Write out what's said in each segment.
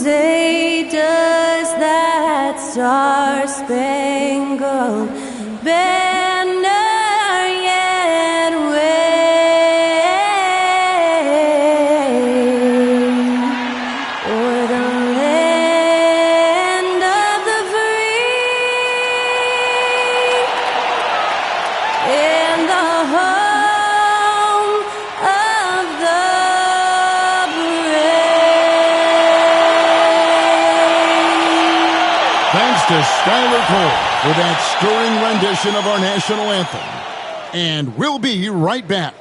say, does that star-spangled banner yet wave o'er the land of the free and the home of the brave? Thanks to Skylar Cole for that stirring rendition of our national anthem. And we'll be right back.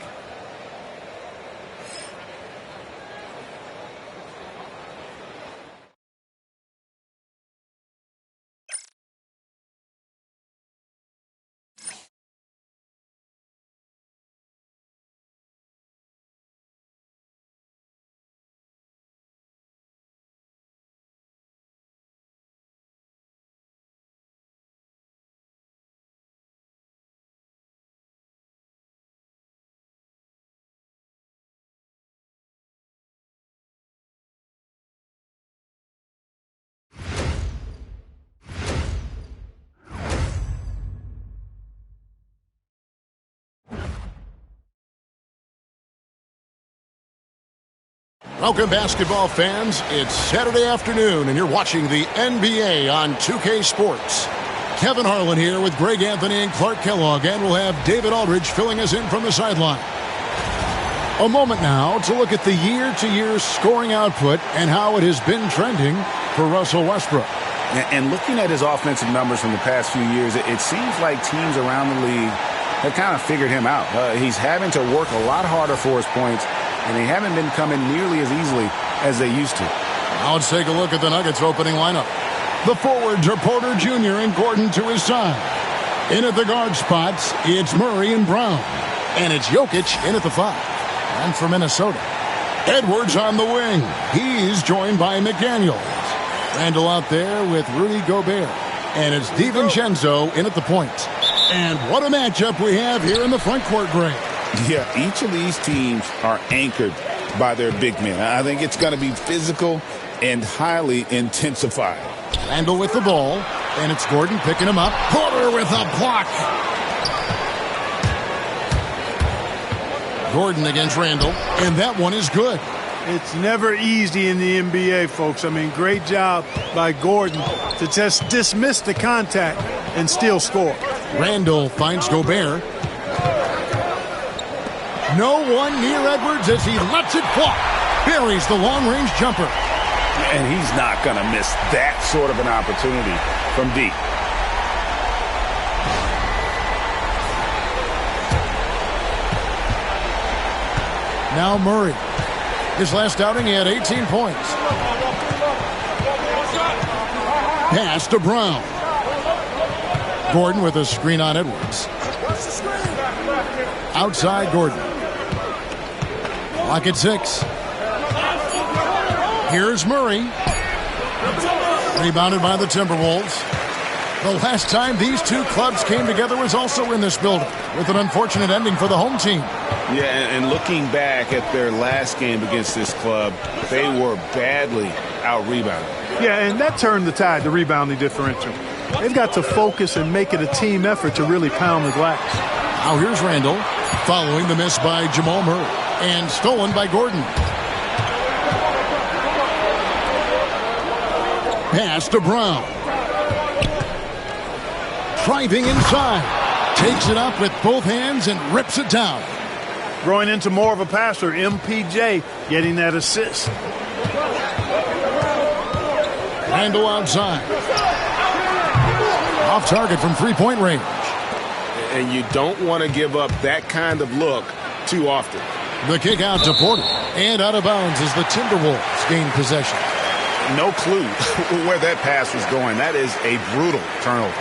Welcome, basketball fans. It's Saturday afternoon, and you're watching the NBA on 2K Sports. Kevin Harlan here with Greg Anthony and Clark Kellogg, and we'll have David Aldridge filling us in from the sideline. A moment now to look at the year-to-year scoring output and how it has been trending for Russell Westbrook. And looking at his offensive numbers from the past few years, it seems like teams around the league have kind of figured him out. He's having to work a lot harder for his points, and they haven't been coming nearly as easily as they used to. Now let's take a look at the Nuggets opening lineup. The forwards are Porter Jr. and Gordon to his side. In at the guard spots, it's Murray and Brown. And it's Jokic in at the 5. And for Minnesota, Edwards on the wing. He's joined by McDaniels. Randall out there with Rudy Gobert. And it's DiVincenzo in at the point. And what a matchup we have here in the front court, Greg. Yeah, each of these teams are anchored by their big men. I think it's going to be physical and highly intensified. Randall with the ball, and it's Gordon picking him up. Porter with a block. Gordon against Randall, and that one is good. It's never easy in the NBA, folks. I mean, great job by Gordon to just dismiss the contact and still score. Randall finds Gobert. No one near Edwards as he lets it fly. Buries the long-range jumper. And he's not going to miss that sort of an opportunity from deep. Now Murray. His last outing, he had 18 points. Pass to Brown. Gordon with a screen on Edwards. Outside Gordon. Clock at 6. Here's Murray. Rebounded by the Timberwolves. The last time these two clubs came together was also in this building, with an unfortunate ending for the home team. Yeah, and looking back at their last game against this club, they were badly out-rebounded. Yeah, and that turned the tide, the rebounding differential. They've got to focus and make it a team effort to really pound the glass. Now here's Randall, following the miss by Jamal Murray, and stolen by Gordon. Pass to Brown. Driving inside. Takes it up with both hands and rips it down. Growing into more of a passer, MPJ getting that assist. Randall outside. Off target from three-point range. And you don't want to give up that kind of look too often. The kick out to Porter. And out of bounds as the Timberwolves gain possession. No clue where that pass was going. That is a brutal turnover.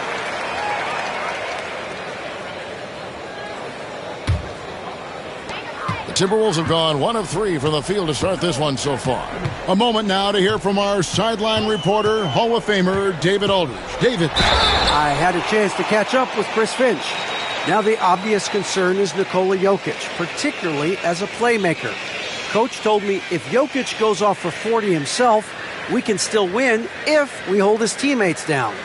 The Timberwolves have gone 1 of 3 from the field to start this one so far. A moment now to hear from our sideline reporter, Hall of Famer David Aldridge. David. I had a chance to catch up with Chris Finch. Now the obvious concern is Nikola Jokic, particularly as a playmaker. Coach told me if Jokic goes off for 40 himself, We can still win if we hold his teammates down.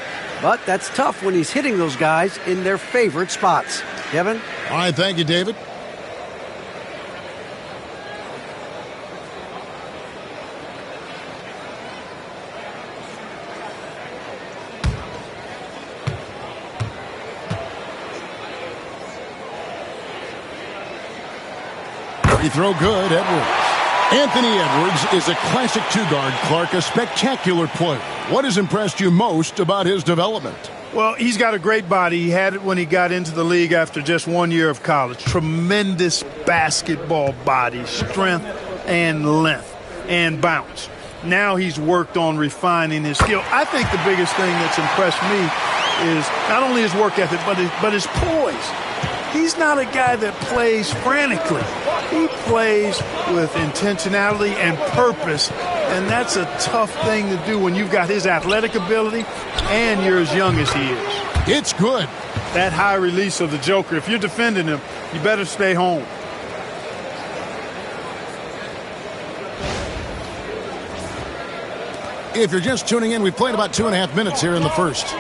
But that's tough when he's hitting those guys in their favorite spots. Kevin? All right, thank you, David. Free throw good, Edwards. Anthony Edwards is a classic two-guard, Clark, a spectacular player. What has impressed you most about his development? Well, he's got a great body. He had it when he got into the league after just 1 year of college. Tremendous basketball body, strength and length and bounce. Now he's worked on refining his skill. I think the biggest thing that's impressed me is not only his work ethic, but his poise. He's not a guy that plays frantically. He plays with intentionality and purpose, and that's a tough thing to do when you've got his athletic ability and you're as young as he is. It's good. That high release of the Joker, if you're defending him, you better stay home. If you're just tuning in, we've played about 2.5 minutes here in the first.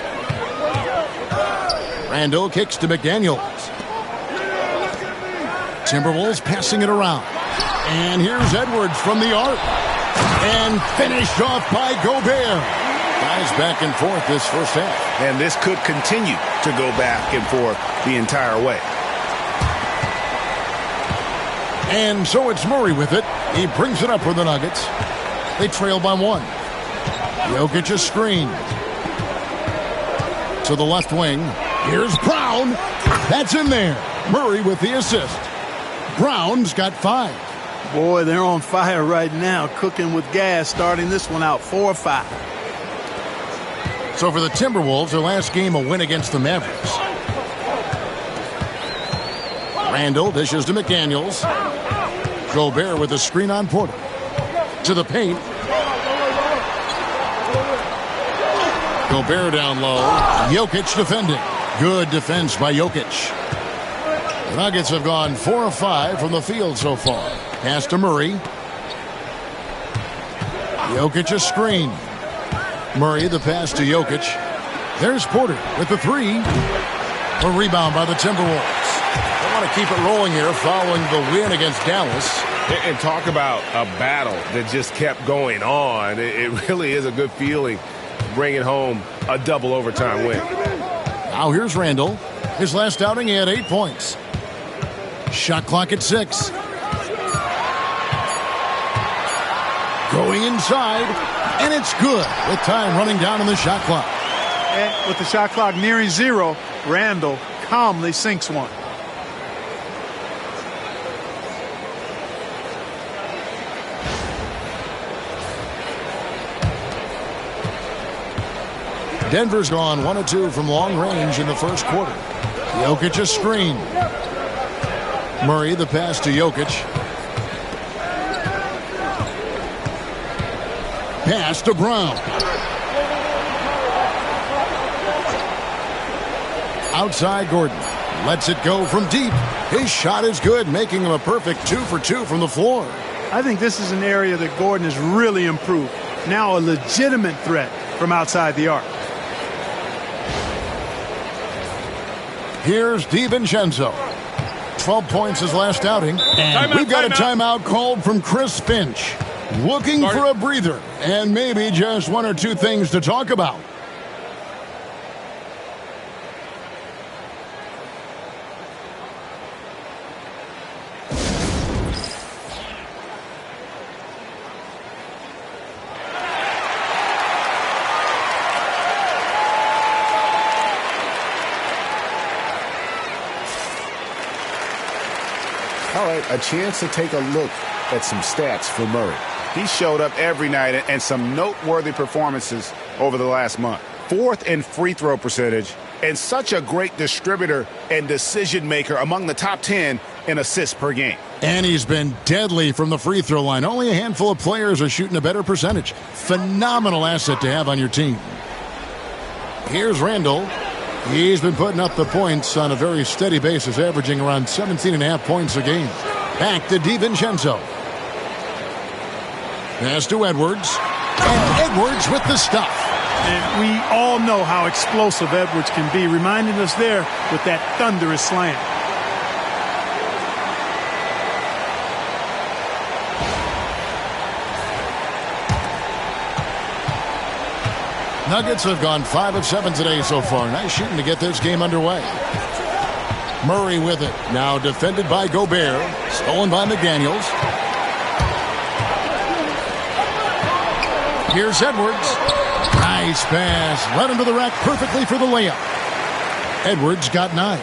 Randall kicks to McDaniels. Timberwolves passing it around. And here's Edwards from the arc. And finished off by Gobert. Guys back and forth this first half. And this could continue to go back and forth the entire way. And so it's Murray with it. He brings it up for the Nuggets. They trail by 1. Jokic a screen. To the left wing. Here's Brown. That's in there. Murray with the assist. Brown's got 5. Boy, they're on fire right now, cooking with gas, starting this one out 4-5. So for the Timberwolves, their last game a win against the Mavericks. Randall dishes to McDaniels. Gobert with a screen on Porter. To the paint. Gobert down low. Jokic defending. Good defense by Jokic. The Nuggets have gone 4 of 5 from the field so far. Pass to Murray. Jokic a screen. Murray the pass to Jokic. There's Porter with the 3. A rebound by the Timberwolves. They want to keep it rolling here following the win against Dallas. And talk about a battle that just kept going on. It really is a good feeling bringing home a double overtime win. Now here's Randall. His last outing, he had 8 points. Shot clock at 6. Going inside, and it's good with time running down on the shot clock. And with the shot clock nearing 0, Randall calmly sinks one. Denver's gone 1 of 2 from long range in the first quarter. Jokic a screen. Murray the pass to Jokic. Pass to Brown. Outside Gordon. Lets it go from deep. His shot is good, making him a perfect 2 for 2 from the floor. I think this is an area that Gordon has really improved. Now a legitimate threat from outside the arc. Here's DiVincenzo. 12 points his last outing. And we've got a timeout called from Chris Finch. Looking for a breather and maybe just 1 or 2 things to talk about. All right, a chance to take a look at some stats for Murray. He showed up every night and some noteworthy performances over the last month. 4th in free throw percentage and such a great distributor and decision maker, among the top 10 in assists per game. And he's been deadly from the free throw line. Only a handful of players are shooting a better percentage. Phenomenal asset to have on your team. Here's Randall. He's been putting up the points on a very steady basis, averaging around 17.5 points a game. Back to DiVincenzo. Pass to Edwards. And Edwards with the stuff. And we all know how explosive Edwards can be, reminding us there with that thunderous slam. Nuggets have gone 5 of 7 today so far. Nice shooting to get this game underway. Murray with it. Now defended by Gobert. Stolen by McDaniels. Here's Edwards. Nice pass. Led him to the rack perfectly for the layup. Edwards got 9.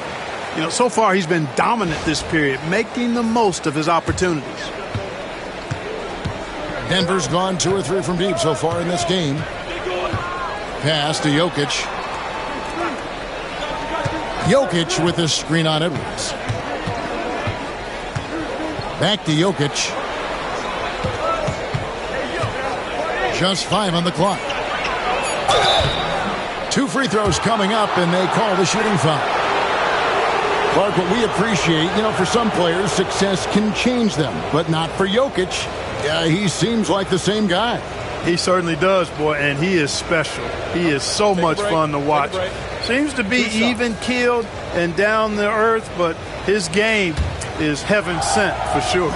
You know, so far he's been dominant this period, making the most of his opportunities. Denver's gone 2 or 3 from deep so far in this game. Pass to Jokic. Jokic with this screen on Edwards. Back to Jokic. Just 5 on the clock. 2 free throws coming up, and they call the shooting foul. Clark, what we appreciate, for some players, success can change them, but not for Jokic. He seems like the same guy. He certainly does, boy, and he is special. He is so much fun to watch. Seems to be even-keeled and down to earth, but his game is heaven sent for sure.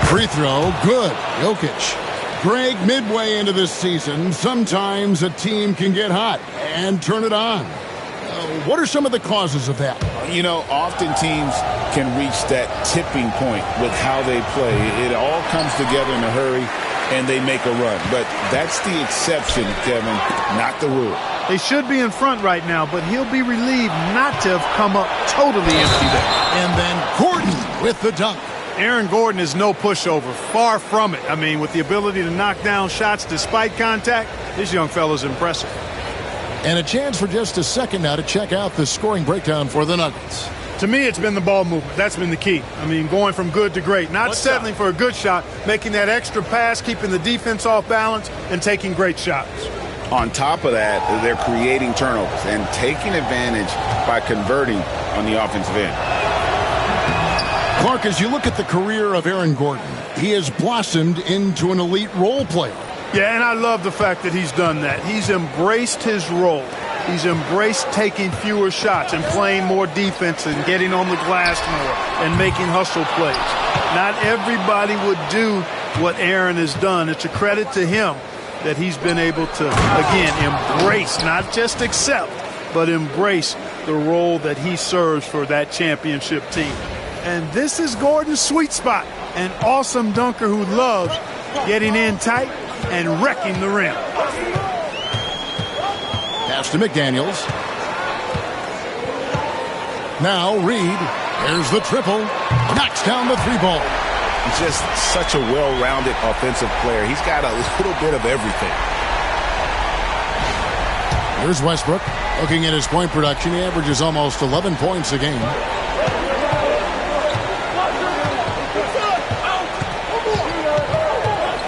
Free throw, good. Jokic. Greg, midway into this season, sometimes a team can get hot and turn it on. What are some of the causes of that? Often teams can reach that tipping point with how they play. It all comes together in a hurry, and they make a run. But that's the exception, Kevin, not the rule. They should be in front right now, but he'll be relieved not to have come up totally empty there. And then Gordon with the dunk. Aaron Gordon is no pushover. Far from it. With the ability to knock down shots despite contact, this young fella's impressive. And a chance for just a second now to check out the scoring breakdown for the Nuggets. To me, it's been the ball movement. That's been the key. Going from good to great. Not settling for a good shot, making that extra pass, keeping the defense off balance, and taking great shots. On top of that, they're creating turnovers and taking advantage by converting on the offensive end. Clark, as you look at the career of Aaron Gordon, he has blossomed into an elite role player. Yeah, and I love the fact that he's done that. He's embraced his role. He's embraced taking fewer shots and playing more defense and getting on the glass more and making hustle plays. Not everybody would do what Aaron has done. It's a credit to him that he's been able to, again, embrace, not just accept, but embrace the role that he serves for that championship team. And this is Gordon's sweet spot, an awesome dunker who loves getting in tight and wrecking the rim. Pass to McDaniels. Now Reed. There's the triple. Knocks down the 3-ball. Just such a well-rounded offensive player. He's got a little bit of everything. Here's Westbrook. Looking at his point production, he averages almost 11 points a game.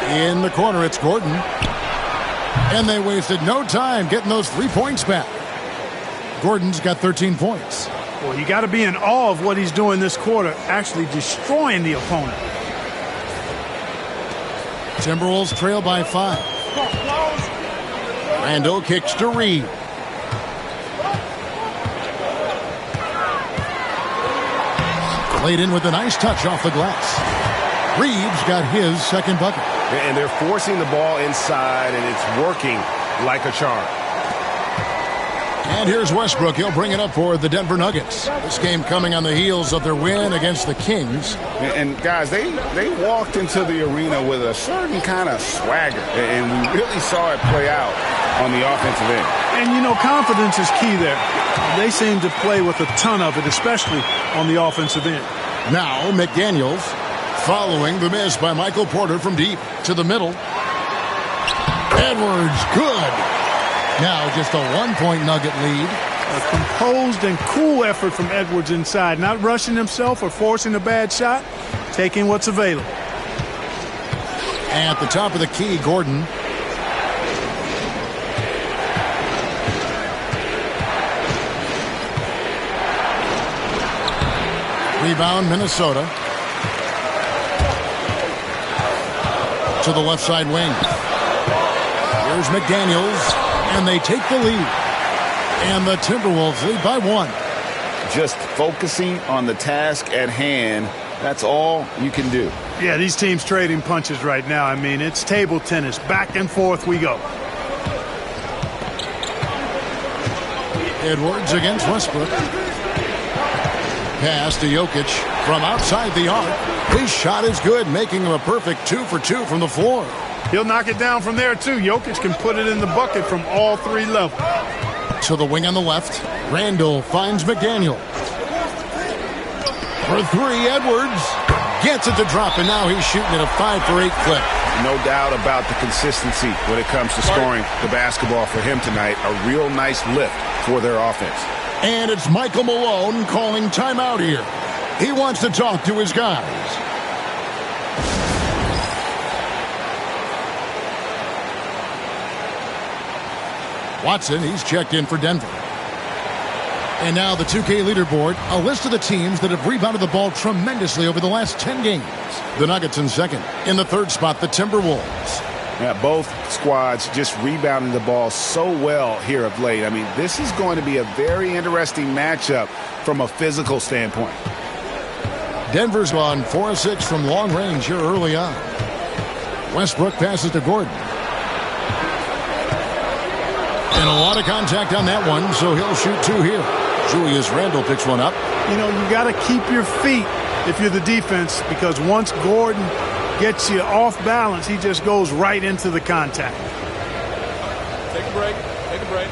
In the corner, it's Gordon. And they wasted no time getting those 3 points back. Gordon's got 13 points. Well, you got to be in awe of what he's doing this quarter, actually destroying the opponent. Timberwolves trail by 5. Randall kicks to Reed. Laid in with a nice touch off the glass. Reeves got his second bucket. And they're forcing the ball inside, and it's working like a charm. And here's Westbrook. He'll bring it up for the Denver Nuggets. This game coming on the heels of their win against the Kings. And guys, they walked into the arena with a certain kind of swagger, and we really saw it play out on the offensive end. And, confidence is key there. They seem to play with a ton of it, especially on the offensive end. Now McDaniels following the miss by Michael Porter from deep to the middle. Edwards, good. Now just a 1-point Nugget lead. A composed and cool effort from Edwards inside, not rushing himself or forcing a bad shot, taking what's available. At the top of the key, Gordon. Rebound, Minnesota. To the left side wing. Here's McDaniels, and they take the lead. And the Timberwolves lead by 1. Just focusing on the task at hand, that's all you can do. Yeah, these teams trading punches right now. I mean, it's table tennis. Back and forth we go. Edwards against Westbrook. Pass to Jokic from outside the arc. His shot is good, making him a perfect 2 for 2 from the floor. He'll knock it down from there, too. Jokic can put it in the bucket from all 3 levels. To the wing on the left. Randall finds McDaniel. For 3, Edwards gets it to drop, and now he's shooting at a 5 for 8 clip. No doubt about the consistency when it comes to scoring the basketball for him tonight. A real nice lift for their offense. And it's Michael Malone calling timeout here. He wants to talk to his guys. Watson, he's checked in for Denver. And now the 2K leaderboard, a list of the teams that have rebounded the ball tremendously over the last 10 games. The Nuggets in second. In the third spot, the Timberwolves. Yeah, both squads just rebounding the ball so well here of late. I mean, this is going to be a very interesting matchup from a physical standpoint. Denver's gone 4 of 6 from long range here early on. Westbrook passes to Gordon. And a lot of contact on that one, so he'll shoot 2 here. Julius Randle picks one up. You know, you got to keep your feet if you're the defense, because once Gordon gets you off balance, he just goes right into the contact. Take a break. Take a break.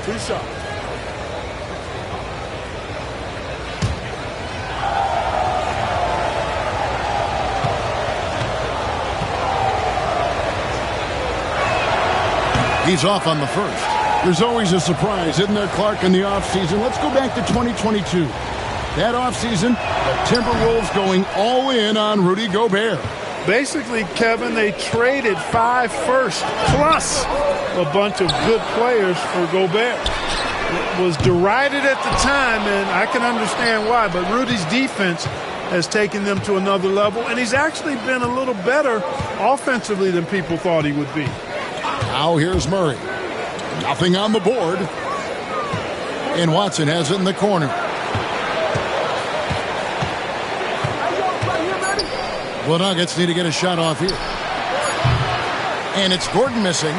2 shots. He's off on the first. There's always a surprise, isn't there, Clark, in the offseason? Let's go back to 2022. That offseason, the Timberwolves going all in on Rudy Gobert. Basically, Kevin, they traded 5 firsts plus a bunch of good players for Gobert. It was derided at the time, and I can understand why, but Rudy's defense has taken them to another level, and he's actually been a little better offensively than people thought he would be. Now here's Murray. Nothing on the board. And Watson has it in the corner. The Nuggets need to get a shot off here. And it's Gordon missing.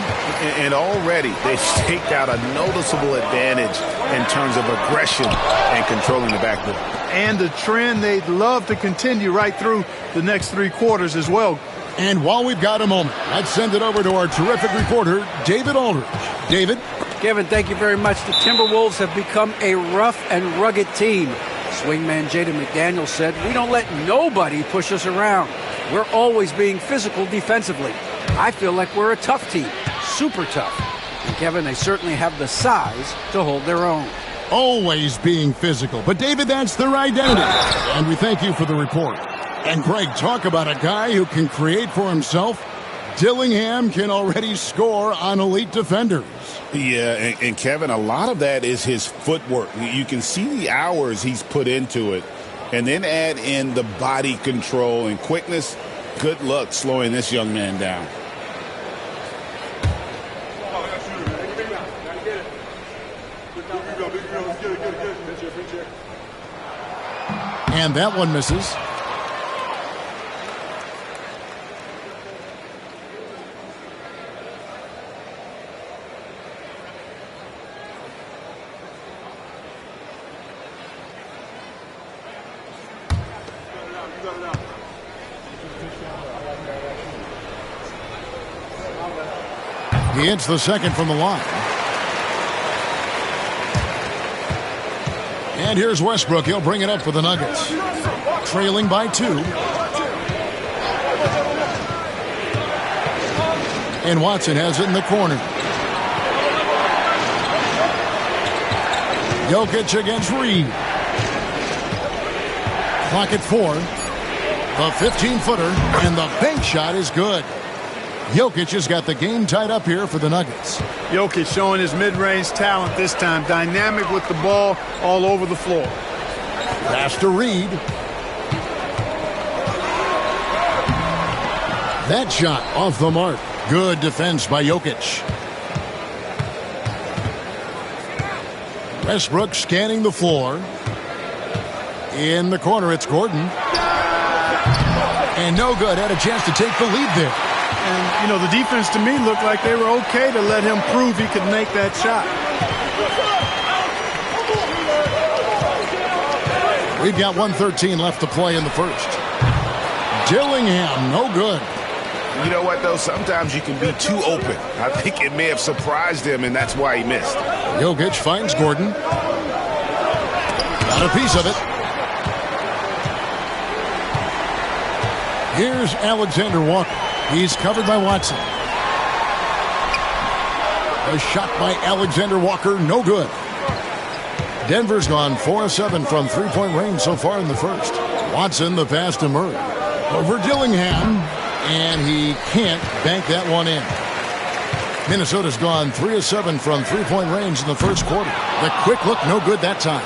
And already they've staked out a noticeable advantage in terms of aggression and controlling the backboard. And a trend they'd love to continue right through the next 3 quarters as well. And while we've got a moment, let's send it over to our terrific reporter, David Aldridge. David? Kevin, thank you very much. The Timberwolves have become a rough and rugged team. Swingman Jaden McDaniels said, "We don't let nobody push us around. We're always being physical defensively. I feel like we're a tough team, super tough." And Kevin, they certainly have the size to hold their own. Always being physical. But David, that's their identity. And we thank you for the report. And Greg, talk about a guy who can create for himself. Dillingham can already score on elite defenders. Yeah, and Kevin, a lot of that is his footwork. You can see the hours he's put into it. And then add in the body control and quickness. Good luck slowing this young man down. And that one misses. He hits the second from the line. And here's Westbrook. He'll bring it up for the Nuggets. Trailing by 2. And Watson has it in the corner. Jokic against Reed. Clock at 4. The 15-footer, and the bank shot is good. Jokic has got the game tied up here for the Nuggets. Jokic showing his mid-range talent this time. Dynamic with the ball all over the floor. Pass to Reed. That shot off the mark. Good defense by Jokic. Westbrook scanning the floor. In the corner, it's Gordon. And no good. Had a chance to take the lead there. And, you know, the defense to me looked like they were okay to let him prove he could make that shot. We've got 1:13 left to play in the first. Dillingham, no good. You know what, though? Sometimes you can be too open. I think it may have surprised him, and that's why he missed. Jokic finds Gordon. Got a piece of it. Here's Alexander Walker. He's covered by Watson. A shot by Alexander Walker, no good. Denver's gone 4 of 7 from three-point range so far in the first. Watson, the pass to Murray. Over Dillingham, and he can't bank that one in. Minnesota's gone 3 of 7 from three-point range in the first quarter. The quick look, no good that time.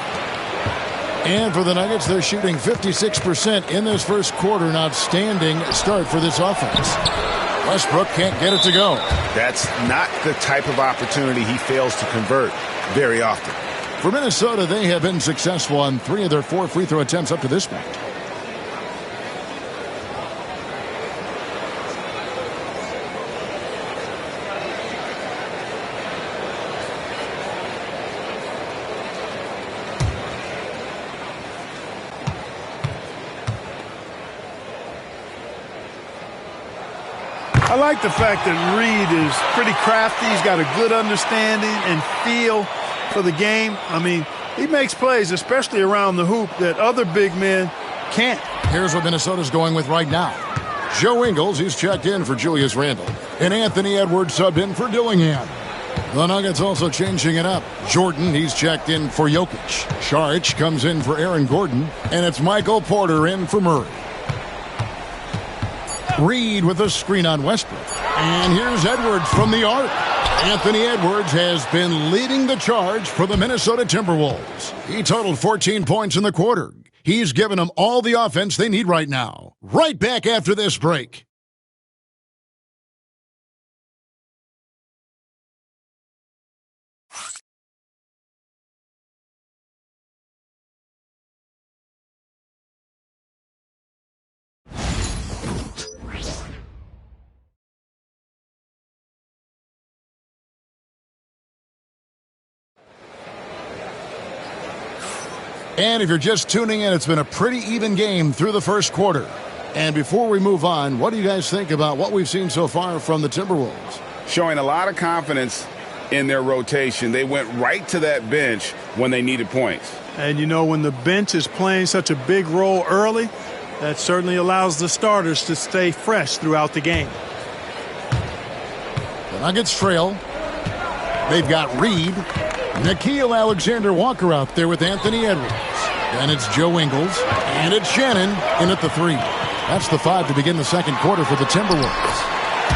And for the Nuggets, they're shooting 56% in this first quarter. An outstanding start for this offense. Westbrook can't get it to go. That's not the type of opportunity he fails to convert very often. For Minnesota, they have been successful on 3 of their 4 free throw attempts up to this point. I like the fact that Reed is pretty crafty. He's got a good understanding and feel for the game. I mean, he makes plays, especially around the hoop, that other big men can't. Here's what Minnesota's going with right now. Joe Ingles, he's checked in for Julius Randle. And Anthony Edwards subbed in for Dillingham. The Nuggets also changing it up. Jordan, he's checked in for Jokic. Saric comes in for Aaron Gordon. And it's Michael Porter in for Murray. Reed with a screen on Westbrook. And here's Edwards from the arc. Anthony Edwards has been leading the charge for the Minnesota Timberwolves. He totaled 14 points in the quarter. He's given them all the offense they need right now. Right back after this break. And if you're just tuning in, it's been a pretty even game through the first quarter. And before we move on, what do you guys think about what we've seen so far from the Timberwolves? Showing a lot of confidence in their rotation. They went right to that bench when they needed points. And, you know, when the bench is playing such a big role early, that certainly allows the starters to stay fresh throughout the game. The Nuggets trail. They've got Reed. Nickeil Alexander-Walker out there with Anthony Edwards. Then it's Joe Ingles. And it's Shannon in at the 3. That's the 5 to begin the second quarter for the Timberwolves.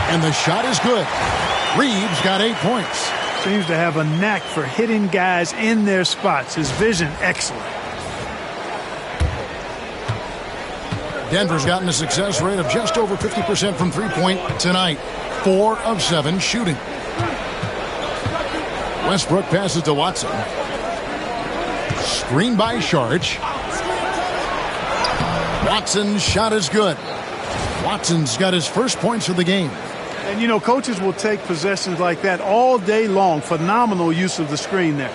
And the shot is good. Reeves got 8 points. Seems to have a knack for hitting guys in their spots. His vision, excellent. Denver's gotten a success rate of just over 50% from three-point tonight. 4 of 7 shooting. Westbrook passes to Watson. Screen by Saric. Watson's shot is good. Watson's got his first points of the game. And, you know, coaches will take possessions like that all day long. Phenomenal use of the screen there.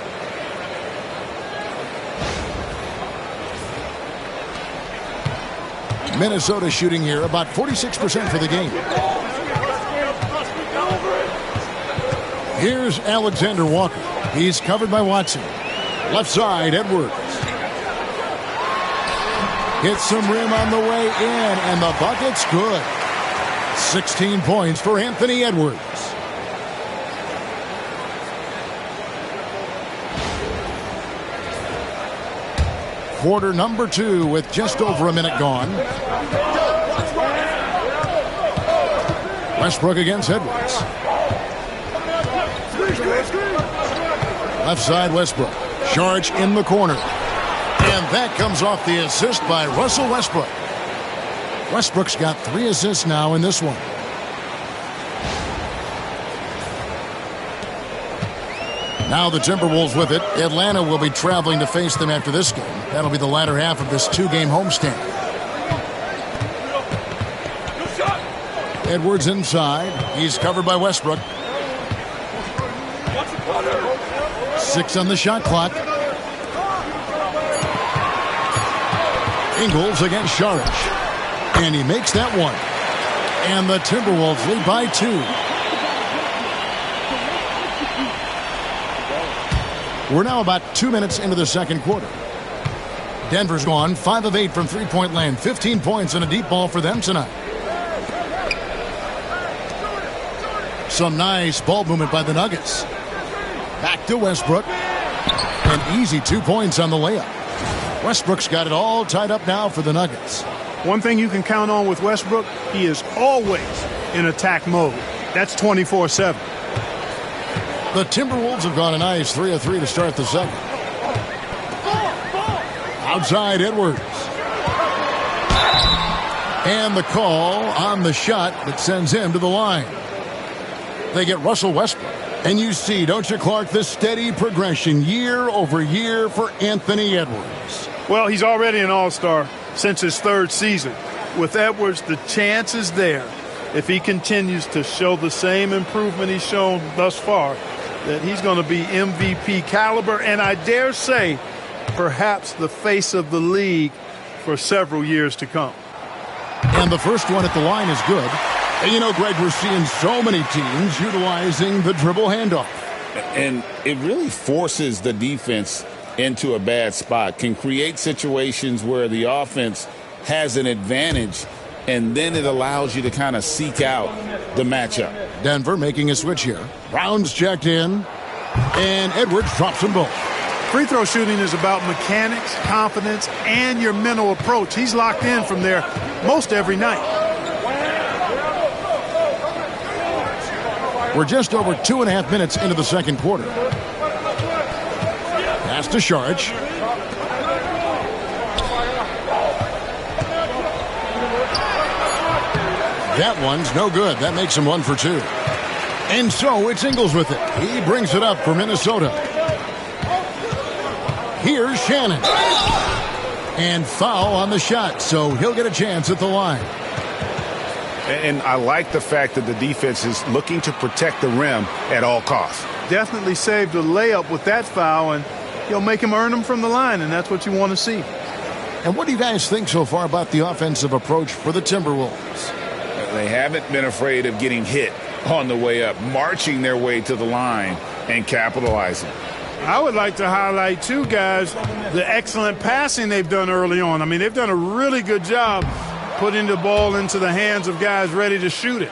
Minnesota shooting here about 46% for the game. Here's Alexander Walker. He's covered by Watson. Left side, Edwards. Hits some rim on the way in, and the bucket's good. 16 points for Anthony Edwards. Quarter number 2 with just over a minute gone. Westbrook against Edwards. Left side, Westbrook. Saric in the corner. And that comes off the assist by Russell Westbrook. Westbrook's got 3 assists now in this one. Now the Timberwolves with it. Atlanta will be traveling to face them after this game. That'll be the latter half of this 2-game homestand. Edwards inside. He's covered by Westbrook. 6 on the shot clock. Ingles against Saric. And he makes that one. And the Timberwolves lead by 2. We're now about 2 minutes into the second quarter. Denver's gone 5 of 8 from three-point land. 15 points and a deep ball for them tonight. Some nice ball movement by the Nuggets. Back to Westbrook. An easy 2 points on the layup. Westbrook's got it all tied up now for the Nuggets. One thing you can count on with Westbrook, he is always in attack mode. That's 24/7. The Timberwolves have gone a nice 3 of 3 to start the second. Outside Edwards. And the call on the shot that sends him to the line. They get Russell Westbrook. And you see, don't you, Clark, the steady progression year over year for Anthony Edwards. Well, he's already an all-star since his 3rd season. With Edwards, the chance is there, if he continues to show the same improvement he's shown thus far, that he's going to be MVP caliber, and I dare say, perhaps the face of the league for several years to come. And the first one at the line is good. And you know, Greg, we're seeing so many teams utilizing the dribble handoff. And it really forces the defense into a bad spot, can create situations where the offense has an advantage, and then it allows you to kind of seek out the matchup. Denver making a switch here. Brown's checked in, and Edwards drops them both. Free throw shooting is about mechanics, confidence, and your mental approach. He's locked in from there most every night. We're just over 2.5 minutes into the second quarter. Pass to Saric. That one's no good. That makes him 1 for 2. And so it's Ingles with it. He brings it up for Minnesota. Here's Shannon. And foul on the shot, so he'll get a chance at the line. And I like the fact that the defense is looking to protect the rim at all costs. Definitely saved a layup with that foul, and he'll make him earn them from the line, and that's what you want to see. And what do you guys think so far about the offensive approach for the Timberwolves? They haven't been afraid of getting hit on the way up, marching their way to the line and capitalizing. I would like to highlight, too, guys, the excellent passing they've done early on. I mean, they've done a really good job putting the ball into the hands of guys ready to shoot it.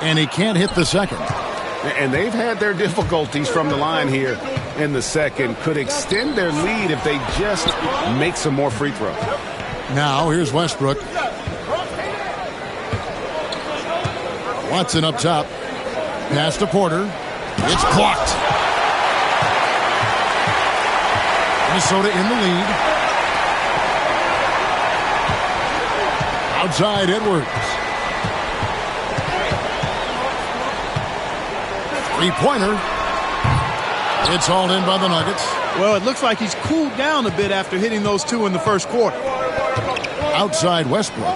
And he can't hit the second. And they've had their difficulties from the line here in the second. Could extend their lead if they just make some more free throws. Now here's Westbrook. Watson up top. Pass to Porter. It's blocked. Minnesota in the lead. Outside Edwards. Three-pointer. It's hauled in by the Nuggets. Well, it looks like he's cooled down a bit after hitting those 2 in the first quarter. Outside Westbrook.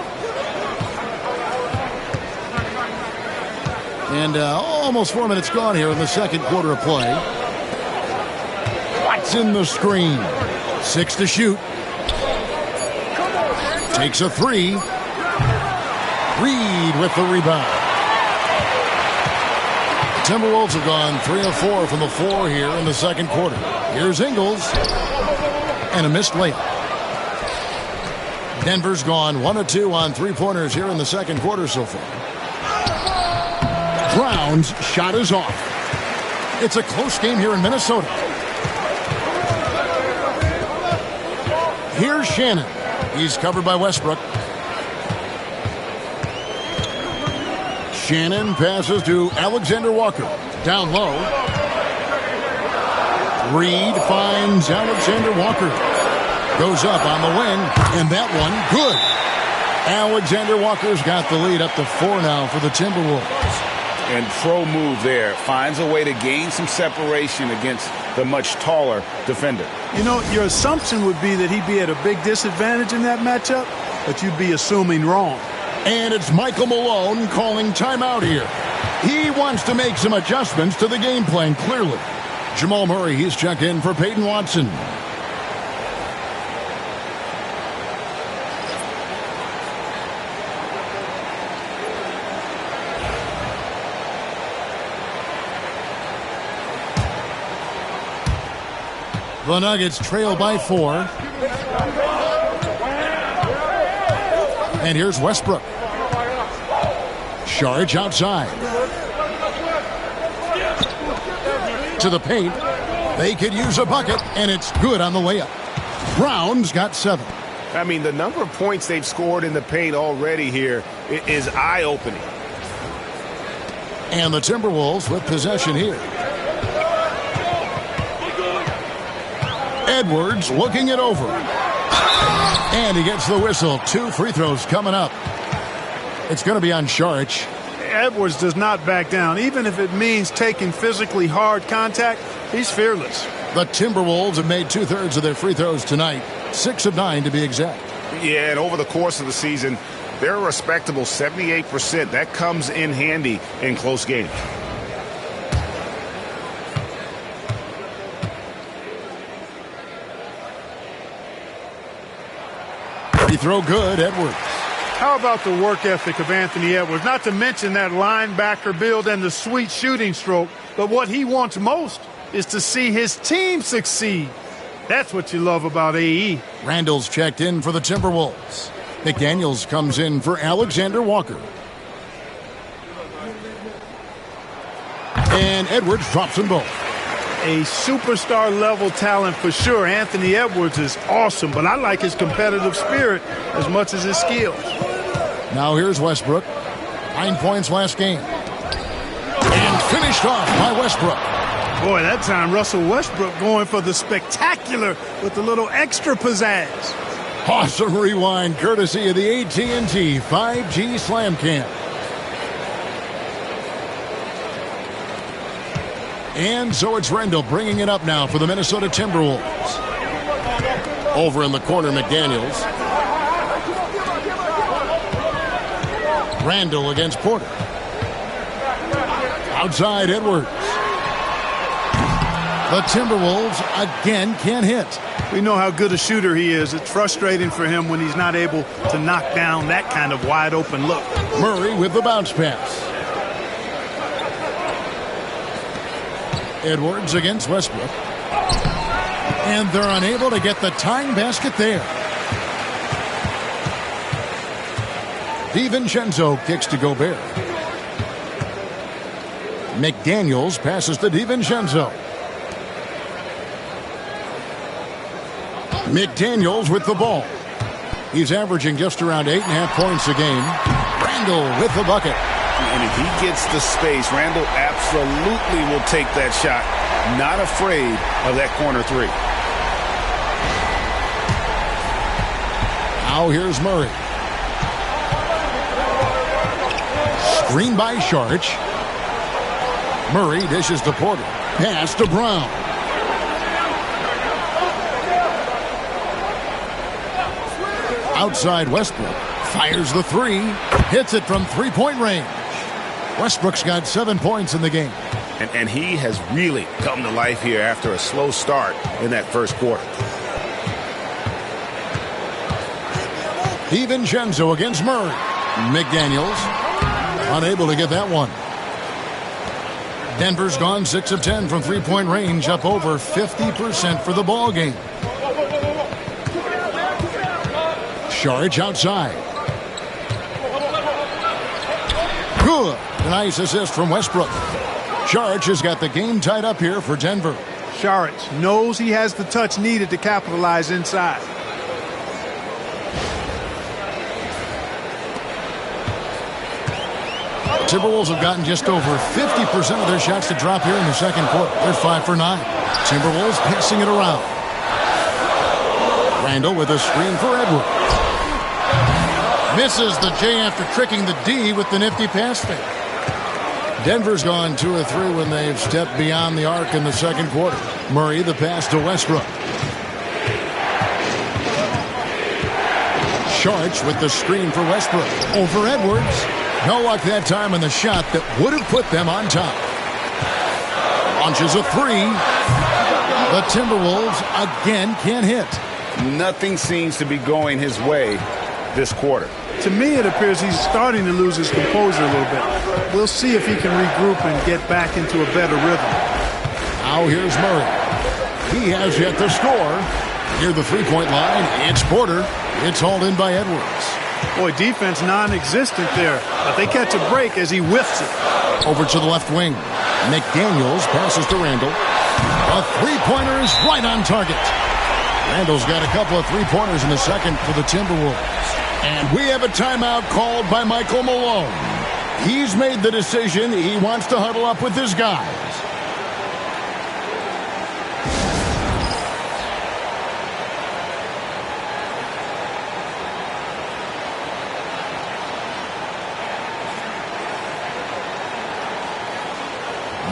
And almost 4 minutes gone here in the second quarter of play. Watson the screen. 6 to shoot. Takes a 3. Reed with the rebound. Timberwolves have gone 3 of 4 from the floor here in the second quarter. Here's Ingles. And a missed layup. Denver's gone 1 of 2 on three-pointers here in the second quarter so far. Brown's shot is off. It's a close game here in Minnesota. Here's Shannon. He's covered by Westbrook. Shannon passes to Alexander Walker. Down low. Reed finds Alexander Walker. Goes up on the wing, and that one, good. Alexander Walker's got the lead up to 4 now for the Timberwolves. And pro move there. Finds a way to gain some separation against the much taller defender. You know, your assumption would be that he'd be at a big disadvantage in that matchup, but you'd be assuming wrong. And it's Michael Malone calling timeout here. He wants to make some adjustments to the game plan, clearly. Jamal Murray, he's checked in for Peyton Watson. The Nuggets trail by 4. And here's Westbrook. Saric outside. To the paint. They could use a bucket, and it's good on the layup. Brown's got 7. I mean, the number of points they've scored in the paint already here is eye-opening. And the Timberwolves with possession here. Edwards looking it over. And he gets the whistle. 2 free throws coming up. It's going to be on Saric. Edwards does not back down. Even if it means taking physically hard contact, he's fearless. The Timberwolves have made 2/3 of their free throws tonight. 6 of 9 to be exact. Yeah, and over the course of the season, they're a respectable 78%. That comes in handy in close games. Free throw good, Edwards. How about the work ethic of Anthony Edwards? Not to mention that linebacker build and the sweet shooting stroke, but what he wants most is to see his team succeed. That's what you love about AE. Randall's checked in for the Timberwolves. McDaniels comes in for Alexander Walker. And Edwards drops them both. A superstar level talent for sure. Anthony Edwards is awesome, but I like his competitive spirit as much as his skills. Now here's Westbrook. 9 points last game. And finished off by Westbrook. Boy, that time Russell Westbrook going for the spectacular with a little extra pizzazz. Awesome rewind courtesy of the AT&T 5G Slam Cam. And so it's Randall bringing it up now for the Minnesota Timberwolves. Over in the corner, McDaniels. Randall against Porter. Outside, Edwards. The Timberwolves again can't hit. We know how good a shooter he is. It's frustrating for him when he's not able to knock down that kind of wide open look. Murray with the bounce pass. Edwards against Westbrook. And they're unable to get the tying basket there. DiVincenzo kicks to Gobert. McDaniels passes to DiVincenzo. McDaniels with the ball. He's averaging just around 8.5 points a game. Randall with the bucket. And if he gets the space, Randall absolutely will take that shot. Not afraid of that corner 3. Now here's Murray. Screen by Saric. Murray dishes to Porter. Pass to Brown. Outside Westbrook. Fires the 3. Hits it from 3-point range. Westbrook's got 7 points in the game. And he has really come to life here after a slow start in that first quarter. DiVincenzo against Murray. McDaniels unable to get that one. Denver's gone 6 of 10 from 3-point range, up over 50% for the ball game. Saric outside. Good. A nice assist from Westbrook. Saric has got the game tied up here for Denver. Saric knows he has the touch needed to capitalize inside. Timberwolves have gotten just over 50% of their shots to drop here in the second quarter. They're 5 for 9. Timberwolves passing it around. Randall with a screen for Edwards. Misses the J after tricking the D with the nifty pass fake. Denver's gone 2 or 3 when they've stepped beyond the arc in the second quarter. Murray the pass to Westbrook. Sharch with the screen for Westbrook. Over Edwards. No luck that time in the shot that would have put them on top. Launches a 3. The Timberwolves again can't hit. Nothing seems to be going his way this quarter. To me, it appears he's starting to lose his composure a little bit. We'll see if he can regroup and get back into a better rhythm. Now here's Murray. He has yet to score. Near the three-point line, it's Porter. It's hauled in by Edwards. Boy, defense non-existent there. But they catch a break as he whiffs it. Over to the left wing. McDaniels passes to Randall. A three-pointer is right on target. Randall's got a couple of three-pointers in the second for the Timberwolves. And we have a timeout called by Michael Malone. He's made the decision. He wants to huddle up with his guys.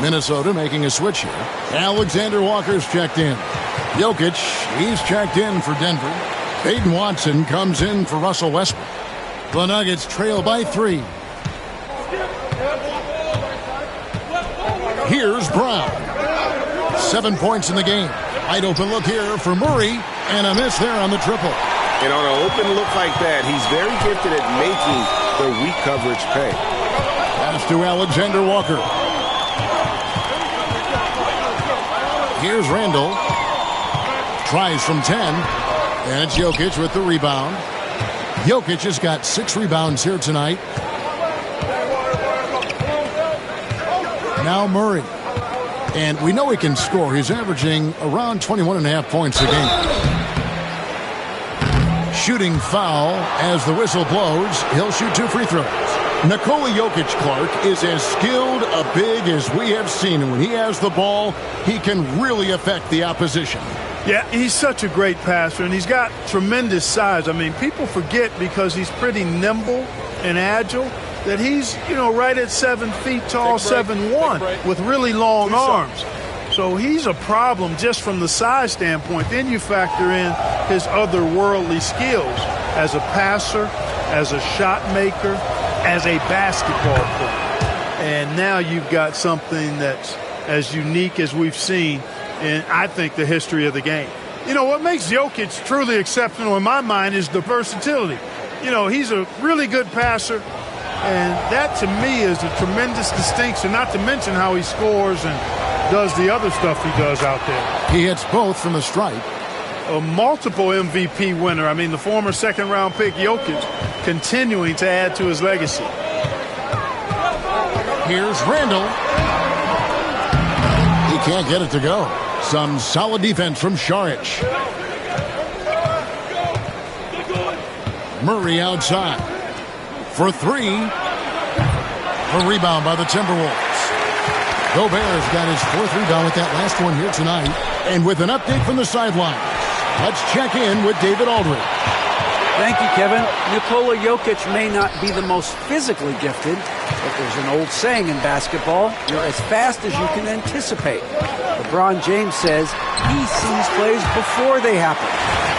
Minnesota making a switch here. Alexander Walker's checked in. Jokic, he's checked in for Denver. Peyton Watson comes in for Russell Westbrook. The Nuggets trail by 3. Here's Brown. 7 points in the game. Wide open look here for Murray, and a miss there on the triple. And on an open look like that, he's very gifted at making the weak coverage pay. Pass to Alexander Walker. Here's Randall. Tries from 10. And it's Jokic with the rebound. Jokic has got 6 rebounds here tonight. Now Murray. And we know he can score. He's averaging around 21.5 points a game. Shooting foul as the whistle blows. He'll shoot 2 free throws. Nikola Jokic, Clark, is as skilled a big as we have seen. And when he has the ball, he can really affect the opposition. Yeah, he's such a great passer, and he's got tremendous size. I mean, people forget because he's pretty nimble and agile that he's, right at 7 feet tall, 7'1", with really long arms. So he's a problem just from the size standpoint. Then you factor in his otherworldly skills as a passer, as a shot maker, as a basketball player. And now you've got something that's as unique as we've seen in, I think, the history of the game. What makes Jokic truly exceptional in my mind is the versatility. He's a really good passer, and that to me is a tremendous distinction, not to mention how he scores and does the other stuff he does out there. He hits both from the stripe. A multiple MVP winner. I mean, the former second-round pick Jokic continuing to add to his legacy. Here's Randall. He can't get it to go. Some solid defense from Saric. Murray outside for 3. A rebound by the Timberwolves. Gobert's got his 4th rebound with that last one here tonight. And with an update from the sideline, let's check in with David Aldridge. Thank you, Kevin. Nikola Jokic may not be the most physically gifted, but there's an old saying in basketball, you're as fast as you can anticipate. LeBron James says he sees plays before they happen.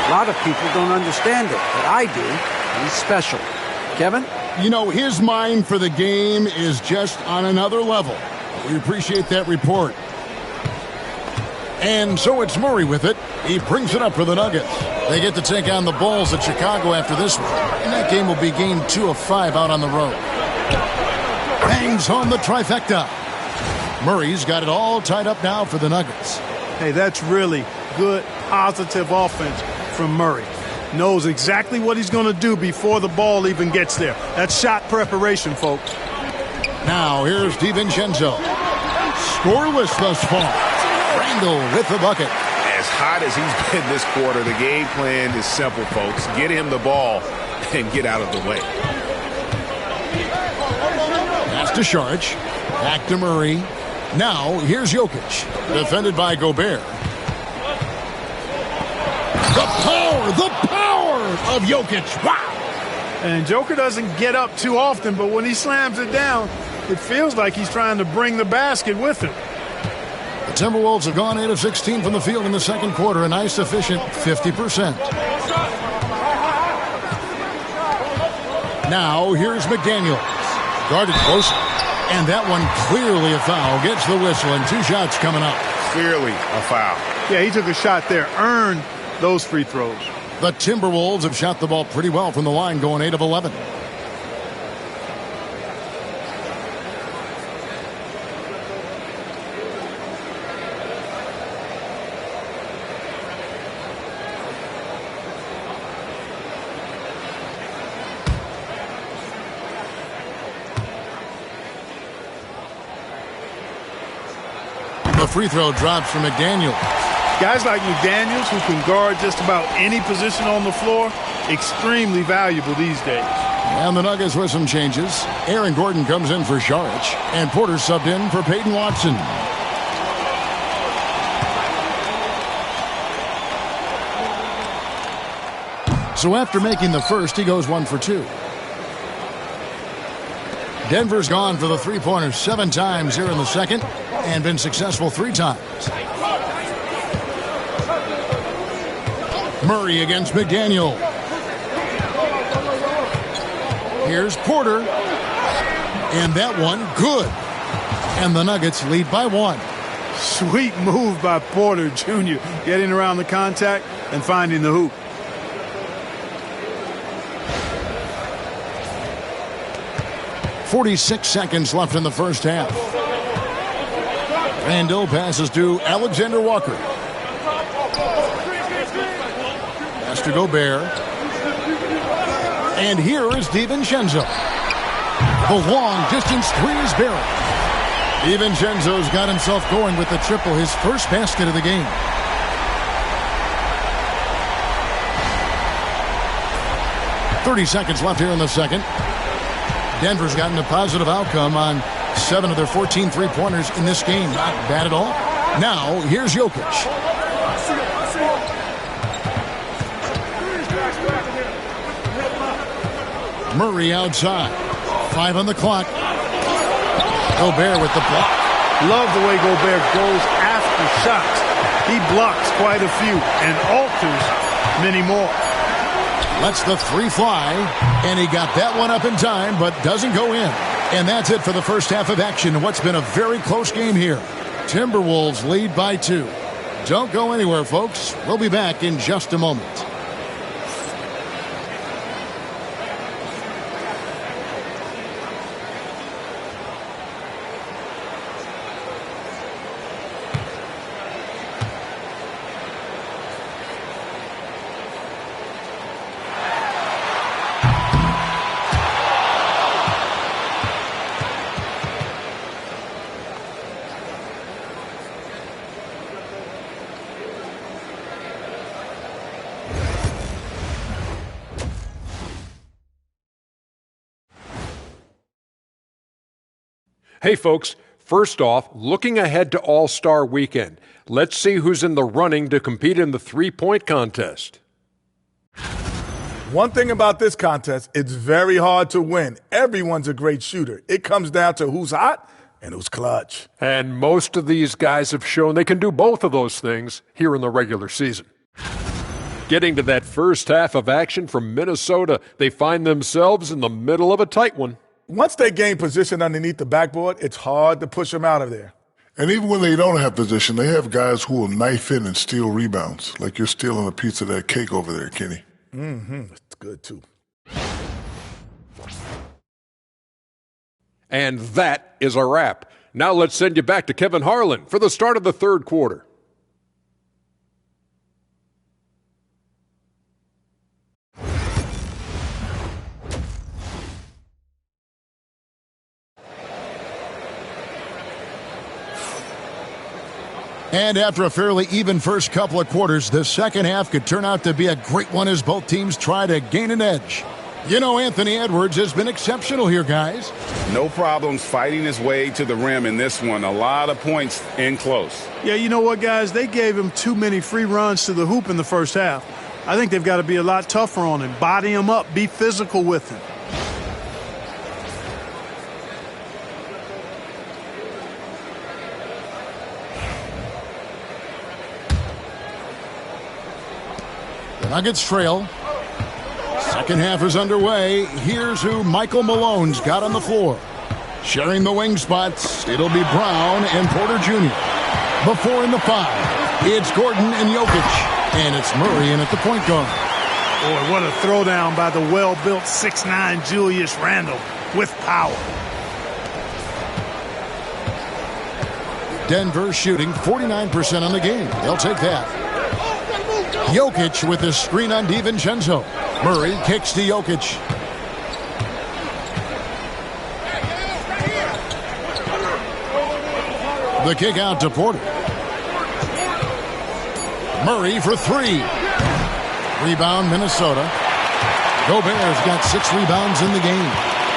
A lot of people don't understand it, but I do. He's special. Kevin? His mind for the game is just on another level. We appreciate that report. And so it's Murray with it. He brings it up for the Nuggets. They get to take on the Bulls at Chicago after this one. And that game will be game 2 of 5 out on the road. Bangs home the trifecta. Murray's got it all tied up now for the Nuggets. Hey, that's really good, positive offense from Murray. Knows exactly what he's going to do before the ball even gets there. That's shot preparation, folks. Now here's DiVincenzo. Scoreless thus far. Randall with the bucket. As hot as he's been this quarter, the game plan is simple, folks. Get him the ball and get out of the way. Pass to Saric. Back to Murray. Now, here's Jokic. Defended by Gobert. The power of Jokic. Wow! And Joker doesn't get up too often, but when he slams it down, it feels like he's trying to bring the basket with him. The Timberwolves have gone 8 of 16 from the field in the second quarter, a nice efficient 50%. Now, here's McDaniels. Guarded close. And that one clearly a foul. Gets the whistle, and 2 shots coming up. Clearly a foul. Yeah, he took a shot there, earned those free throws. The Timberwolves have shot the ball pretty well from the line, going 8 of 11. The free throw drops for McDaniels. Guys like McDaniels, who can guard just about any position on the floor, extremely valuable these days. And the Nuggets with some changes. Aaron Gordon comes in for Saric, and Porter subbed in for Peyton Watson. So after making the first, he goes 1 for 2. Denver's gone for the three-pointer 7 times here in the second and been successful 3 times. Murray against McDaniel. Here's Porter. And that one, good. And the Nuggets lead by 1. Sweet move by Porter Jr., getting around the contact and finding the hoop. .46 seconds left in the first half. Randall passes to Alexander Walker. Pass to Gobert. And here is DiVincenzo. The long distance three is buried. DiVincenzo's got himself going with the triple, his first basket of the game. .30 seconds left here in the second. Denver's gotten a positive outcome on 7 of their 14 three-pointers in this game. Not bad at all. Now, here's Jokic. Murray outside. 5 on the clock. Gobert with the block. Love the way Gobert goes after shots. He blocks quite a few and alters many more. Lets the three fly, and he got that one up in time, but doesn't go in. And that's it for the first half of action. What's been a very close game here. Timberwolves lead by 2. Don't go anywhere, folks. We'll be back in just a moment. Hey folks, first off, looking ahead to All-Star Weekend, let's see who's in the running to compete in the three-point contest. One thing about this contest, it's very hard to win. Everyone's a great shooter. It comes down to who's hot and who's clutch. And most of these guys have shown they can do both of those things here in the regular season. Getting to that first half of action from Minnesota, they find themselves in the middle of a tight one. Once they gain position underneath the backboard, it's hard to push them out of there. And even when they don't have position, they have guys who will knife in and steal rebounds, like you're stealing a piece of that cake over there, Kenny. It's good, too. And that is a wrap. Now let's send you back to Kevin Harlan for the start of the third quarter. And after a fairly even first couple of quarters, the second half could turn out to be a great one as both teams try to gain an edge. You know, Anthony Edwards has been exceptional here, guys. No problems fighting his way to the rim in this one. A lot of points in close. Yeah, you know what, guys? They gave him too many free runs to the hoop in the first half. I think they've got to be a lot tougher on him. Body him up. Be physical with him. The Nuggets trail. Second half is underway. Here's who Michael Malone's got on the floor. Sharing the wing spots, it'll be Brown and Porter Jr. Before in the 5, it's Gordon and Jokic. And it's Murray in at the point guard. Boy, what a throwdown by the well-built 6'9" Julius Randle with power. Denver shooting 49% on the game. They'll take that. Jokic with the screen on DiVincenzo. Murray kicks to Jokic. The kick out to Porter. Murray for 3. Rebound, Minnesota. Gobert's got 6 rebounds in the game.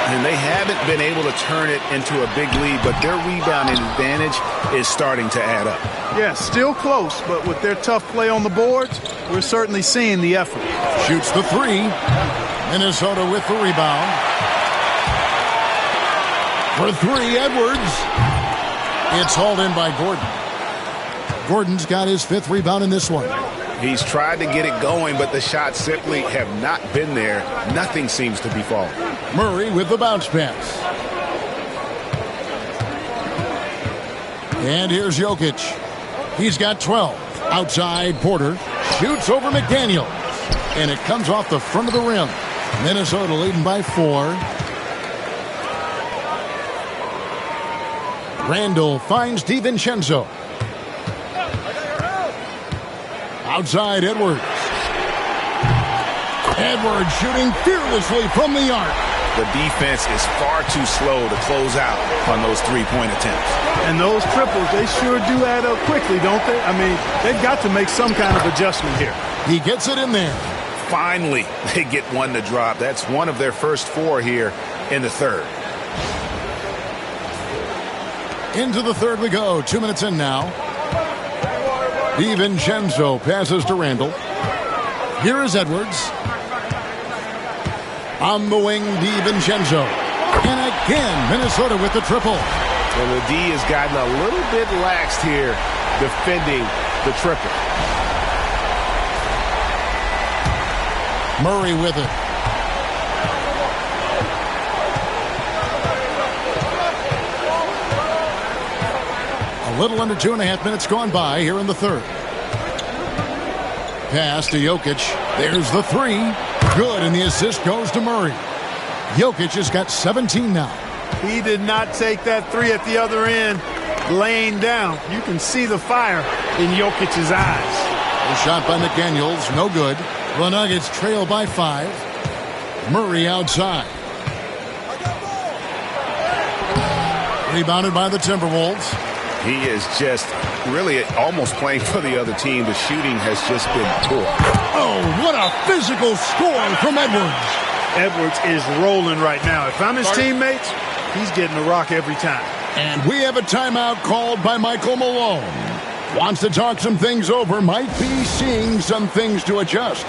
And they haven't been able to turn it into a big lead, but their rebounding advantage is starting to add up. Yeah, still close, but with their tough play on the boards, we're certainly seeing the effort. Shoots the 3. Minnesota with the rebound. For 3, Edwards. It's hauled in by Gordon. Gordon's got his 5th rebound in this one. He's tried to get it going, but the shots simply have not been there. Nothing seems to be falling. Murray with the bounce pass. And here's Jokic. He's got 12. Outside, Porter shoots over McDaniels. And it comes off the front of the rim. Minnesota leading by 4. Randle finds DiVincenzo. Outside, Edwards. Edwards shooting fearlessly from the arc. The defense is far too slow to close out on those three-point attempts. And those triples, they sure do add up quickly, don't they? I mean, they've got to make some kind of adjustment here. He gets it in there. Finally, they get one to drop. That's one of their first 4 here in the third. Into the third we go. 2 minutes in now. DiVincenzo passes to Randle. Here is Edwards. On the wing, DiVincenzo. And again, Minnesota with the triple. And the D has gotten a little bit laxed here defending the triple. Murray with it. A little under 2.5 minutes gone by here in the third. Pass to Jokic. There's the 3. Good, and the assist goes to Murray. Jokic has got 17 now. He did not take that 3 at the other end, laying down. You can see the fire in Jokic's eyes. The shot by McDaniels, no good. The Nuggets trail by 5. Murray outside. Rebounded by the Timberwolves. He is just really almost playing for the other team. The shooting has just been poor. Oh, what a physical score from Edwards. Edwards is rolling right now. If I'm his teammates, he's getting a rock every time. And we have a timeout called by Michael Malone. Wants to talk some things over. Might be seeing some things to adjust.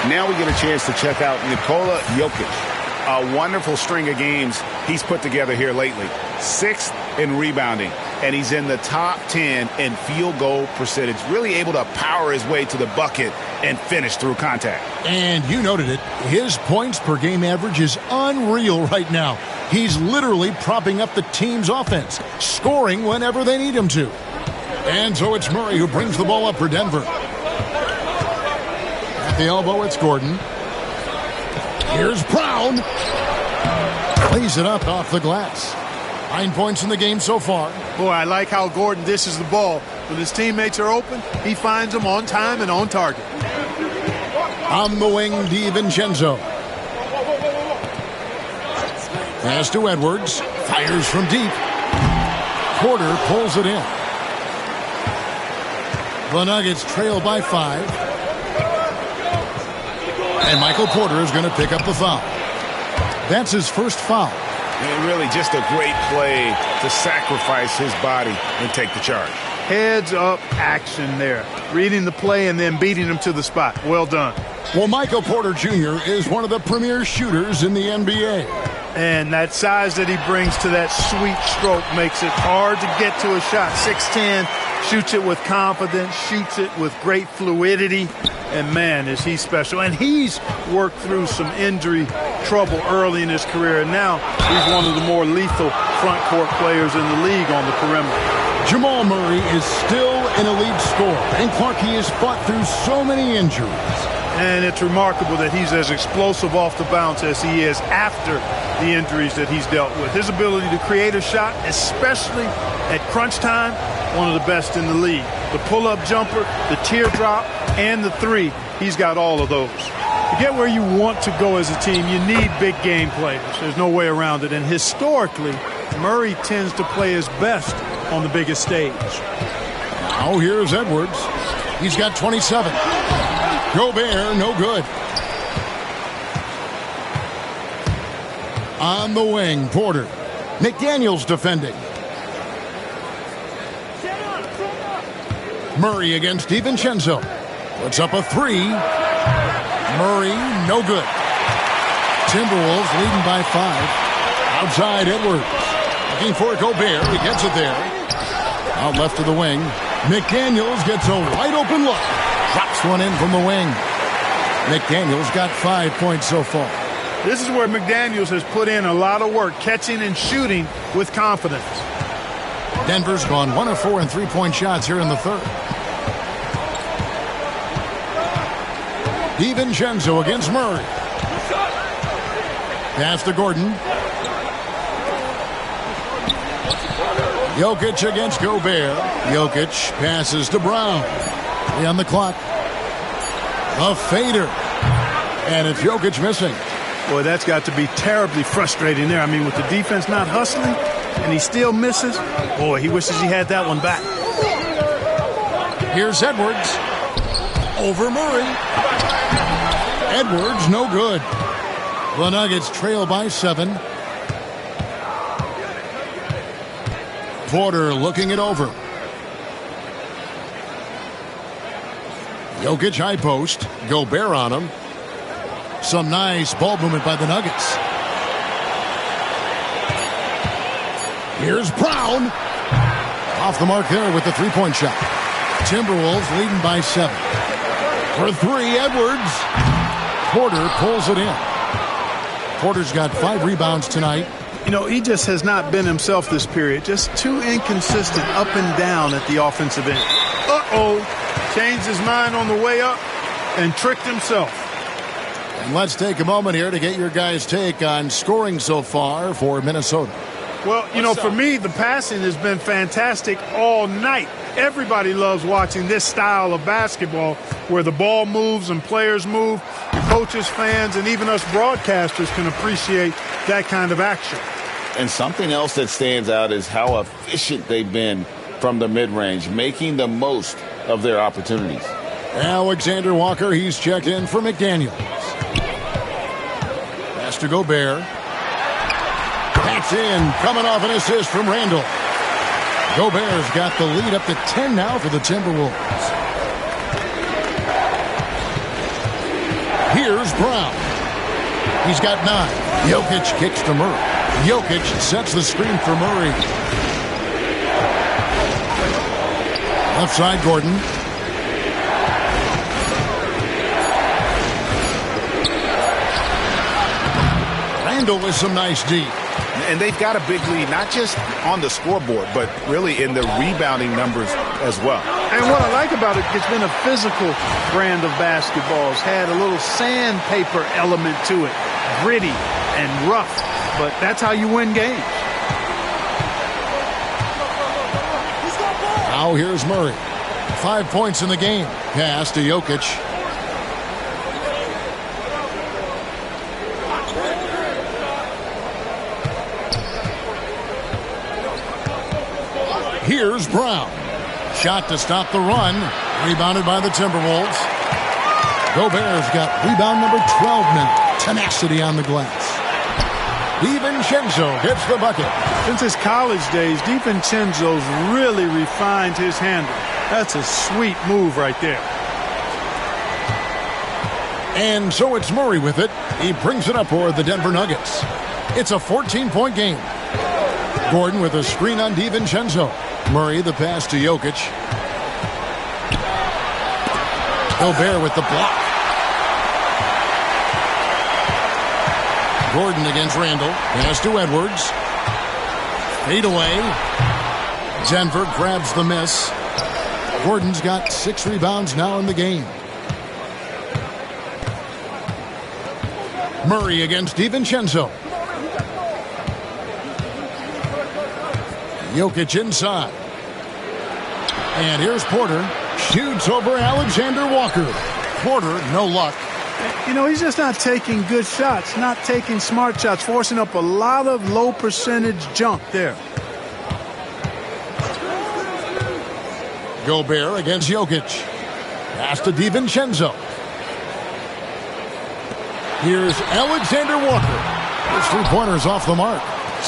Now we get a chance to check out Nikola Jokic. A wonderful string of games he's put together here lately. 6th in rebounding, and he's in the top 10 in field goal percentage. Really able to power his way to the bucket and finish through contact. And you noted it. His points per game average is unreal right now. He's literally propping up the team's offense, scoring whenever they need him to. And so it's Murray who brings the ball up for Denver. At the elbow, it's Gordon. Here's Brown. Lays it up off the glass. 9 points in the game so far. Boy, I like how Gordon dishes the ball. When his teammates are open, he finds them on time and on target. On the wing, DiVincenzo. Pass to Edwards. Fires from deep. Porter pulls it in. The Nuggets trail by 5. And Michael Porter is going to pick up the foul. That's his first foul. And really just a great play to sacrifice his body and take the charge. Heads-up action there. Reading the play and then beating him to the spot. Well done. Well, Michael Porter Jr. is one of the premier shooters in the NBA. And that size that he brings to that sweet stroke makes it hard to get to a shot. 6'10", shoots it with confidence, shoots it with great fluidity. And, man, is he special. And he's worked through some injury trouble early in his career. And now he's one of the more lethal front court players in the league on the perimeter. Jamal Murray is still an elite scorer. And Clark, he has fought through so many injuries. And it's remarkable that he's as explosive off the bounce as he is after the injuries that he's dealt with. His ability to create a shot, especially at crunch time, one of the best in the league. The pull-up jumper, the teardrop, and the three, he's got all of those. To get where you want to go as a team, you need big game players. There's no way around it. And historically, Murray tends to play his best on the biggest stage. Now here's Edwards. He's got 27. Gobert, no good. On the wing, Porter. McDaniels defending. Murray against DiVincenzo. Puts up a 3. Murray, no good. Timberwolves leading by 5. Outside Edwards. Looking for Gobert. He gets it there. Out left to the wing. McDaniels gets a wide open look. Drops one in from the wing. McDaniels got 5 points so far. This is where McDaniels has put in a lot of work, catching and shooting with confidence. Denver's gone 1 of 4 in three-point shots here in the third. DiVincenzo against Murray. Pass to Gordon. Jokic against Gobert. Jokic passes to Brown. 3 on the clock. A fader. And it's Jokic missing. Boy, that's got to be terribly frustrating there. I mean, with the defense not hustling and he still misses, boy, he wishes he had that one back. Here's Edwards. Over Murray. Edwards, no good. The Nuggets trail by 7. Porter looking it over. Jokic high post. Gobert on him. Some nice ball movement by the Nuggets. Here's Brown. Off the mark there with the three-point shot. Timberwolves leading by 7. For 3, Edwards. Porter pulls it in. Porter's got 5 rebounds tonight. You know, he just has not been himself this period. Just too inconsistent up and down at the offensive end. Uh-oh. Changed his mind on the way up and tricked himself. And let's take a moment here to get your guys' take on scoring so far for Minnesota. Well, you know, for me, the passing has been fantastic all night. Everybody loves watching this style of basketball where the ball moves and players move. The coaches, fans, and even us broadcasters can appreciate that kind of action. And something else that stands out is how efficient they've been from the mid-range, making the most of their opportunities. Alexander Walker, he's checked in for McDaniels. Pass to Gobert. That's in, coming off an assist from Randall. Gobert's got the lead up to 10 now for the Timberwolves. Here's Brown. He's got 9. Jokic kicks to Murray. Jokic sets the screen for Murray. Left side, Gordon. Randall with some nice D. And they've got a big lead, not just on the scoreboard, but really in the rebounding numbers as well. And what I like about it, it's been a physical brand of basketball. It's had a little sandpaper element to it. Gritty and rough, but that's how you win games. Now here's Murray. 5 points in the game. Pass to Jokic. Here's Brown. Shot to stop the run. Rebounded by the Timberwolves. Gobert's got rebound number 12 now. Tenacity on the glass. DiVincenzo gets the bucket. Since his college days, DiVincenzo's really refined his handle. That's a sweet move right there. And so it's Murray with it. He brings it up for the Denver Nuggets. It's a 14-point game. Gordon with a screen on DiVincenzo. Murray the pass to Jokic. Gobert with the block. Gordon against Randall. Pass to Edwards. Fade away. Denver grabs the miss. Gordon's got 6 rebounds now in the game. Murray against DiVincenzo. Jokic inside. And here's Porter. Shoots over Alexander Walker. Porter, no luck. You know, he's just not taking good shots, not taking smart shots, forcing up a lot of low percentage jump there. Gobert against Jokic. Pass to DiVincenzo. Here's Alexander Walker. His three-pointer's off the mark.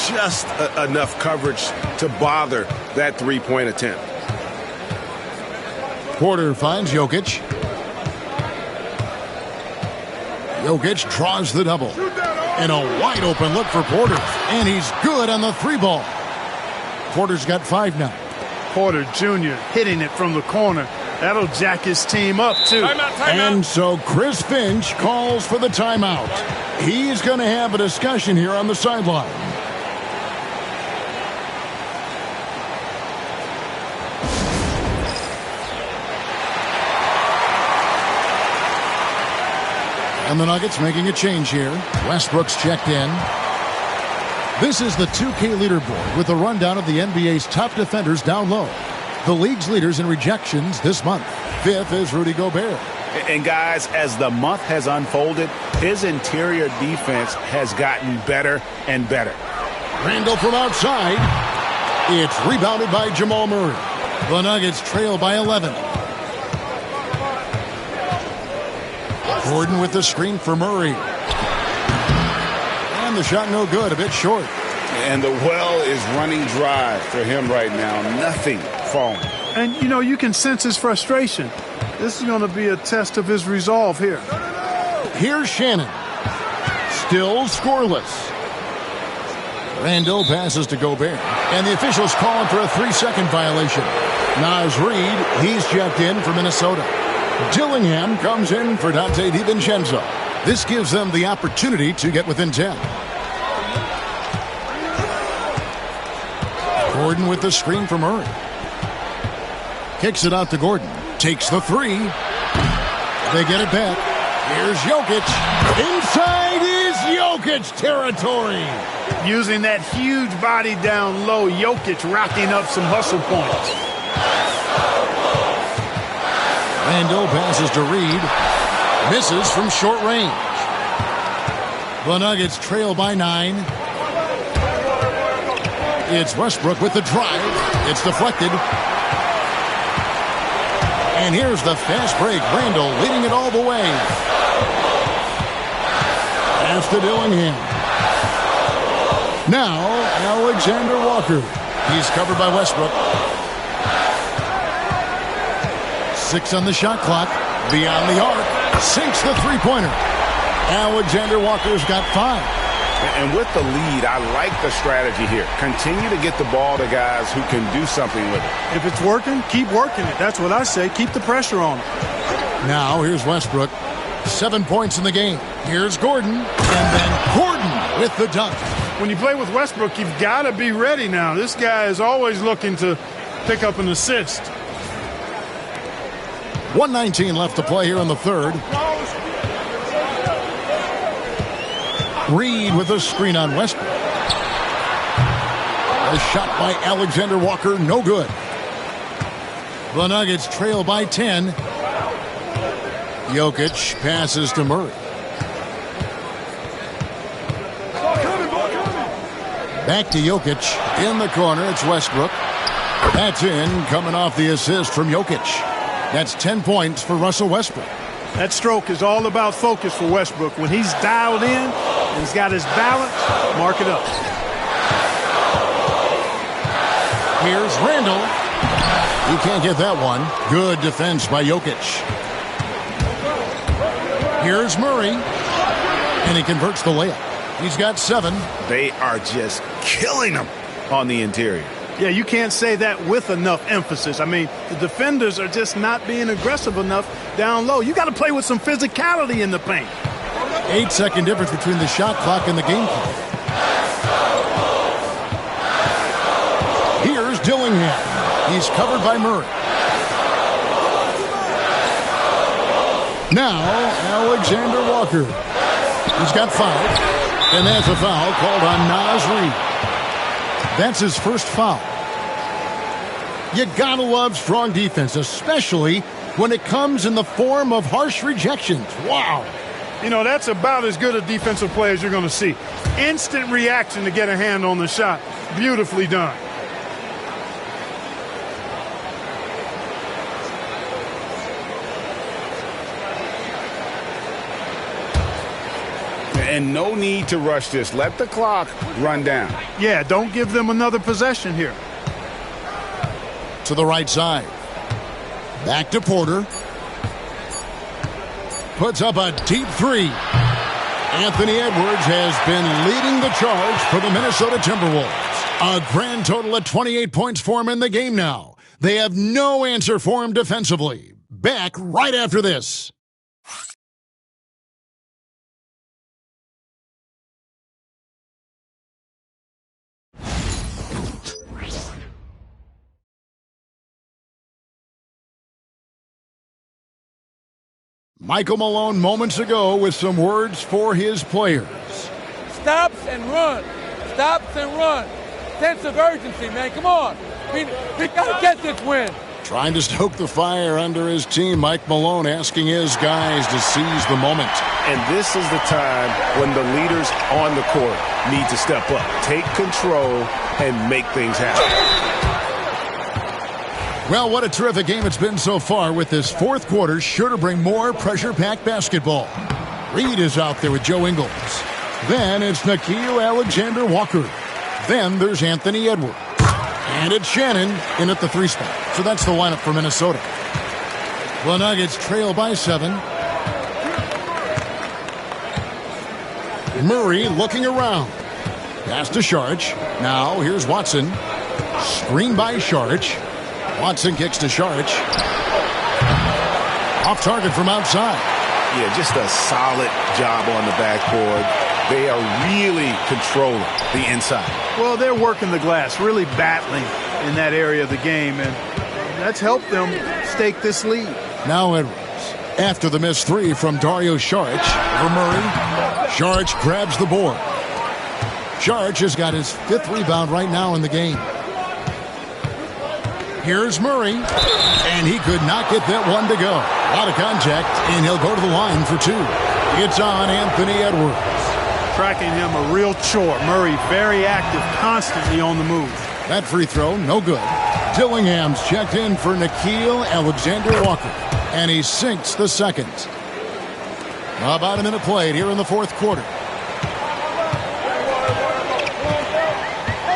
Just enough coverage to bother that three-point attempt. Porter finds Jokic. Jokic draws the double. And a wide open look for Porter. And he's good on the 3-ball. Porter's got 5 now. Porter Jr. hitting it from the corner. That'll jack his team up, too. Timeout. And so Chris Finch calls for the timeout. He's going to have a discussion here on the sideline. And the Nuggets making a change here. Westbrook's checked in. This is the 2K leaderboard with a rundown of the NBA's top defenders down low. The league's leaders in rejections this month. 5th is Rudy Gobert. And guys, as the month has unfolded, his interior defense has gotten better and better. Randall from outside. It's rebounded by Jamal Murray. The Nuggets trail by 11. Gordon with the screen for Murray. And the shot no good, a bit short. And the well is running dry for him right now. Nothing falling. And, you know, you can sense his frustration. This is going to be a test of his resolve here. Here's Shannon. Still scoreless. Randall passes to Gobert. And the officials calling for a 3-second violation. Naz Reid, he's checked in for Minnesota. Dillingham comes in for Dante DiVincenzo. This gives them the opportunity to get within 10. Gordon with the screen for Murray. Kicks it out to Gordon. Takes the 3. They get it back. Here's Jokic. Inside is Jokic territory. Using that huge body down low, Jokic racking up some hustle points. Randall passes to Reed. Misses from short range. The Nuggets trail by 9. It's Westbrook with the drive. It's deflected. And here's the fast break. Randall leading it all the way. Pass to Dillingham. Now, Alexander Walker. He's covered by Westbrook. 6 on the shot clock. Beyond the arc. Sinks the three-pointer. Alexander Walker's got 5. And with the lead, I like the strategy here. Continue to get the ball to guys who can do something with it. If it's working, keep working it. That's what I say. Keep the pressure on it. Now, here's Westbrook. 7 points in the game. Here's Gordon. And then Gordon with the dunk. When you play with Westbrook, you've got to be ready now. This guy is always looking to pick up an assist. 1:19 left to play here in the third. Reed with a screen on Westbrook. A shot by Alexander Walker, no good. The Nuggets trail by 10. Jokic passes to Murray. Back to Jokic. In the corner, it's Westbrook. That's in, coming off the assist from Jokic. That's 10 points for Russell Westbrook. That stroke is all about focus for Westbrook. When he's dialed in and he's got his balance, mark it up. Here's Randall. He can't get that one. Good defense by Jokic. Here's Murray. And he converts the layup. He's got 7. They are just killing him on the interior. Yeah, you can't say that with enough emphasis. I mean, the defenders are just not being aggressive enough down low. You got to play with some physicality in the paint. 8-second difference between the shot clock and the game clock. Here's Dillingham. He's covered by Murray. Now, Alexander Walker. He's got 5. And that's a foul called on Naz Reid. That's his first foul. You gotta love strong defense, especially when it comes in the form of harsh rejections. Wow. You know, that's about as good a defensive play as you're going to see. Instant reaction to get a hand on the shot. Beautifully done. And no need to rush this. Let the clock run down. Yeah, don't give them another possession here. To the right side. Back to Porter. Puts up a deep 3. Anthony Edwards has been leading the charge for the Minnesota Timberwolves. A grand total of 28 points for him in the game now. They have no answer for him defensively. Back right after this. Michael Malone moments ago with some words for his players. Stops and run. Stops and run. Sense of urgency, man. Come on. We got to get this win. Trying to stoke the fire under his team, Mike Malone asking his guys to seize the moment. And this is the time when the leaders on the court need to step up, take control, and make things happen. Well, what a terrific game it's been so far, with this fourth quarter sure to bring more pressure-packed basketball. Reed is out there with Joe Ingles. Then it's Nickeil Alexander-Walker. Then there's Anthony Edwards. And it's Shannon in at the 3 spot. So that's the lineup for Minnesota. The Nuggets trail by 7. Murray looking around. Pass to Saric. Now here's Watson. Screen by Saric. Watson kicks to Saric. Off target from outside. Yeah, just a solid job on the backboard. They are really controlling the inside. Well, they're working the glass, really battling in that area of the game, and that's helped them stake this lead. Now Edwards. After the missed 3 from Dario Saric over Murray. Saric grabs the board. Saric has got his 5th rebound right now in the game. Here's Murray, and he could not get that one to go. A lot of contact, and he'll go to the line for 2. It's on Anthony Edwards. Tracking him a real chore. Murray very active, constantly on the move. That free throw, no good. Dillingham's checked in for Nickeil Alexander-Walker, and he sinks the second. About a minute played here in the fourth quarter.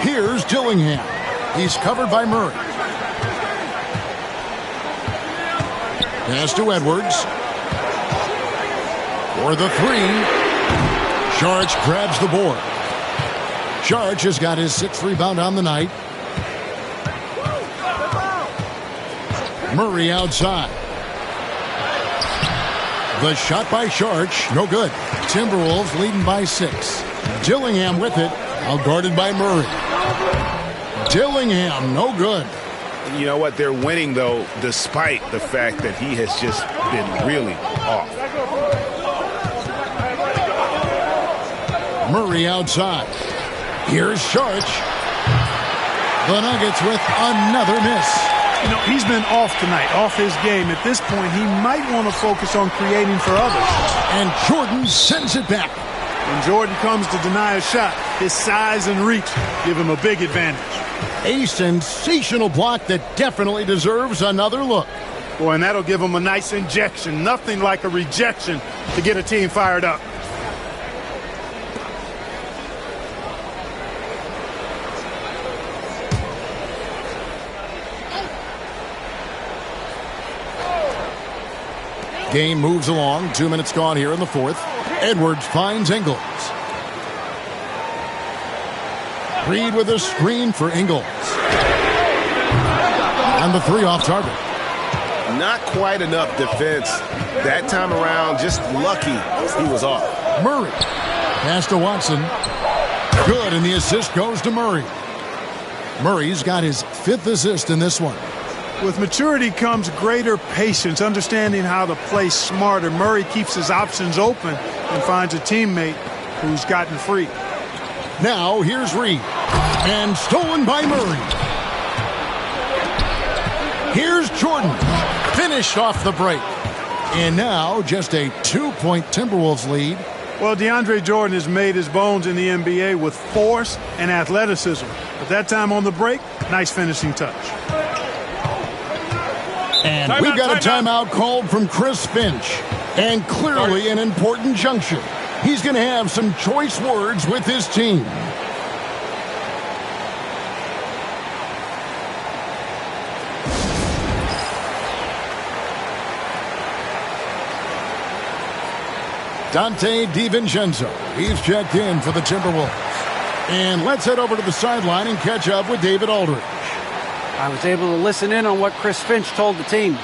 Here's Dillingham. He's covered by Murray. Pass to Edwards. For the 3. Saric grabs the board. Saric has got his 6th rebound on the night. Murray outside. The shot by Saric, no good. Timberwolves leading by 6. Dillingham with it, outguarded by Murray. Dillingham, no good. You know what? They're winning, though, despite the fact that he has just been really off. Murray outside. Here's Saric. The Nuggets with another miss. You know, he's been off tonight, off his game. At this point, he might want to focus on creating for others. And Jordan sends it back. When Jordan comes to deny a shot, his size and reach give him a big advantage. A sensational block that definitely deserves another look. Boy, and that'll give them a nice injection. Nothing like a rejection to get a team fired up. Game moves along. 2 minutes gone here in the fourth. Edwards finds Ingles. Reed with a screen for Ingles. And the three off target. Not quite enough defense that time around. Just lucky he was off. Murray. Pass to Watson. Good, and the assist goes to Murray. Murray's got his 5th assist in this one. With maturity comes greater patience, understanding how to play smarter. Murray keeps his options open and finds a teammate who's gotten free. Now here's Reed. And stolen by Murray. Here's Jordan. Finished off the break. And now just a 2-point Timberwolves lead. Well, DeAndre Jordan has made his bones in the NBA with force and athleticism. But that time on the break, nice finishing touch. And we've got a timeout called from Chris Finch. And clearly an important juncture. He's going to have some choice words with his team. Dante DiVincenzo. He's checked in for the Timberwolves. And let's head over to the sideline and catch up with David Aldridge. I was able to listen in on what Chris Finch told the team.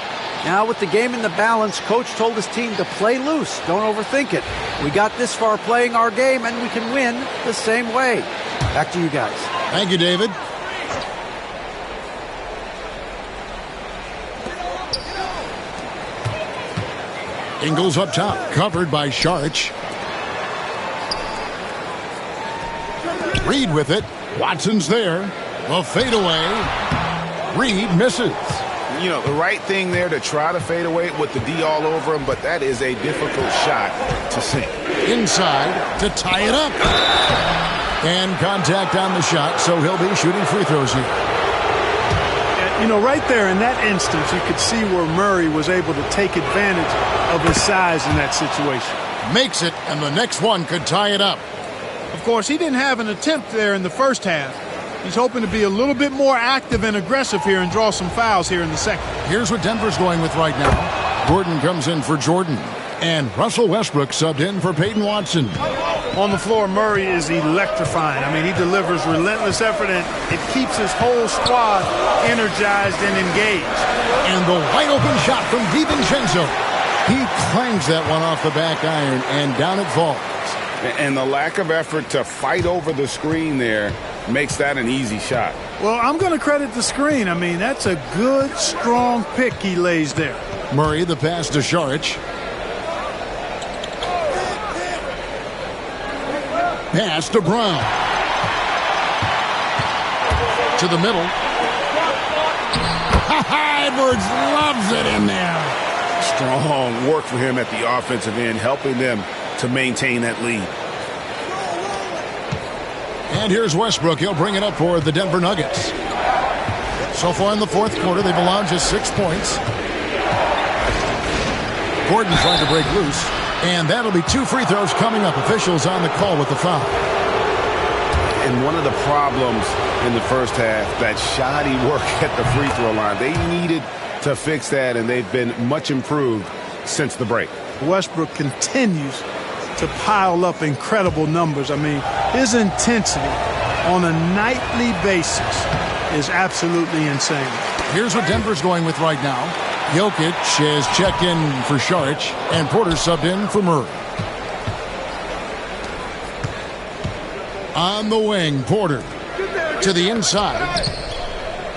Now with the game in the balance, coach told his team to play loose. Don't overthink it. We got this far playing our game, and we can win the same way. Back to you guys. Thank you, David. Ingles up top, covered by Sharch. Reed with it. Watson's there. The fadeaway. Reed misses. You know, the right thing there to try to fade away with the D all over him, but that is a difficult shot to sink. Inside to tie it up. And contact on the shot, so he'll be shooting free throws here. You know, right there in that instance, you could see where Murray was able to take advantage of his size in that situation. Makes it, and the next one could tie it up. Of course, he didn't have an attempt there in the first half. He's hoping to be a little bit more active and aggressive here and draw some fouls here in the second. Here's what Denver's going with right now. Gordon comes in for Jordan. And Russell Westbrook subbed in for Peyton Watson. On the floor, Murray is electrifying. I mean, he delivers relentless effort, and it keeps his whole squad energized and engaged. And the wide open shot from DiVincenzo. He clangs that one off the back iron, and down it falls. And the lack of effort to fight over the screen there makes that an easy shot. Well, I'm going to credit the screen. I mean, that's a good, strong pick he lays there. Murray, the pass to Sharch. Pass to Brown. To the middle. Edwards loves it in there. Strong work for him at the offensive end, helping them to maintain that lead. And here's Westbrook. He'll bring it up for the Denver Nuggets. So far in the fourth quarter, they've allowed just 6 points. Gordon trying to break loose. And that'll be 2 free throws coming up. Officials on the call with the foul. And one of the problems in the first half, that shoddy work at the free throw line. They needed to fix that, and they've been much improved since the break. Westbrook continues to pile up incredible numbers. I mean, his intensity on a nightly basis is absolutely insane. Here's what Denver's going with right now. Jokic has checked in for Sharch, and Porter subbed in for Murray. On the wing, Porter to the inside.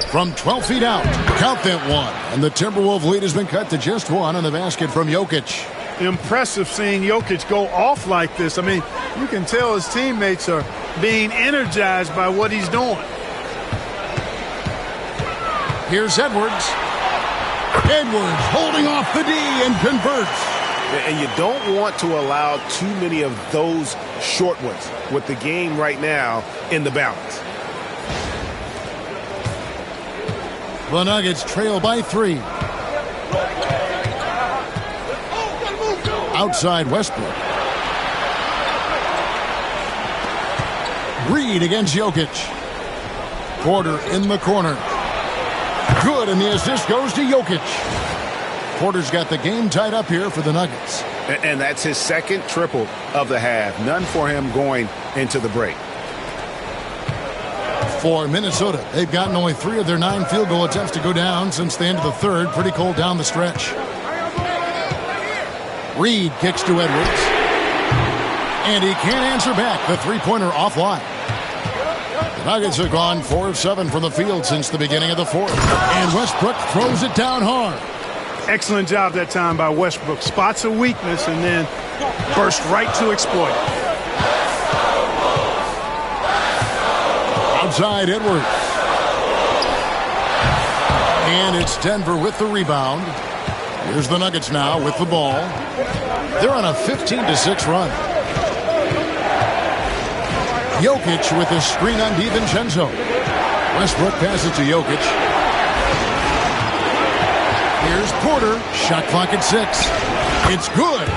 From 12 feet out, count that one. And the Timberwolves lead has been cut to just 1 on the basket from Jokic. Impressive seeing Jokic go off like this. I mean, you can tell his teammates are being energized by what he's doing. Here's Edwards. Edwards holding off the D and converts. And you don't want to allow too many of those short ones with the game right now in the balance. The Nuggets trail by 3. Outside Westbrook. Reed against Jokic. Porter in the corner. Good, and the assist goes to Jokic. Porter's got the game tied up here for the Nuggets. And that's his second triple of the half. None for him going into the break. For Minnesota, they've gotten only 3 of their 9 field goal attempts to go down since the end of the third. Pretty cold down the stretch. Reed kicks to Edwards. And he can't answer back. The three-pointer offline. The Nuggets have gone 4 of 7 from the field since the beginning of the fourth. And Westbrook throws it down hard. Excellent job that time by Westbrook. Spots a weakness and then burst right to exploit it. Outside Edwards. And it's Denver with the rebound. Here's the Nuggets now with the ball. They're on a 15-6 run. Jokic with the screen on DiVincenzo. Westbrook passes to Jokic. Here's Porter. Shot clock at 6. It's good.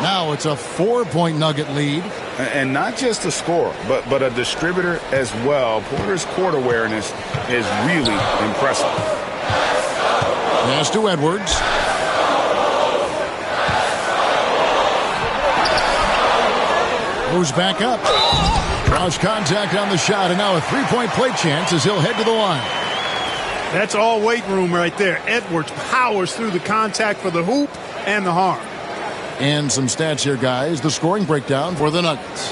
Now it's a 4-point Nugget lead. And not just a scorer, but a distributor as well. Porter's court awareness is really impressive. Pass to Edwards. Moves back up. Draws contact on the shot, and now a three-point play chance as he'll head to the line. That's all weight room right there. Edwards powers through the contact for the hoop and the harm. And some stats here, guys. The scoring breakdown for the Nuggets.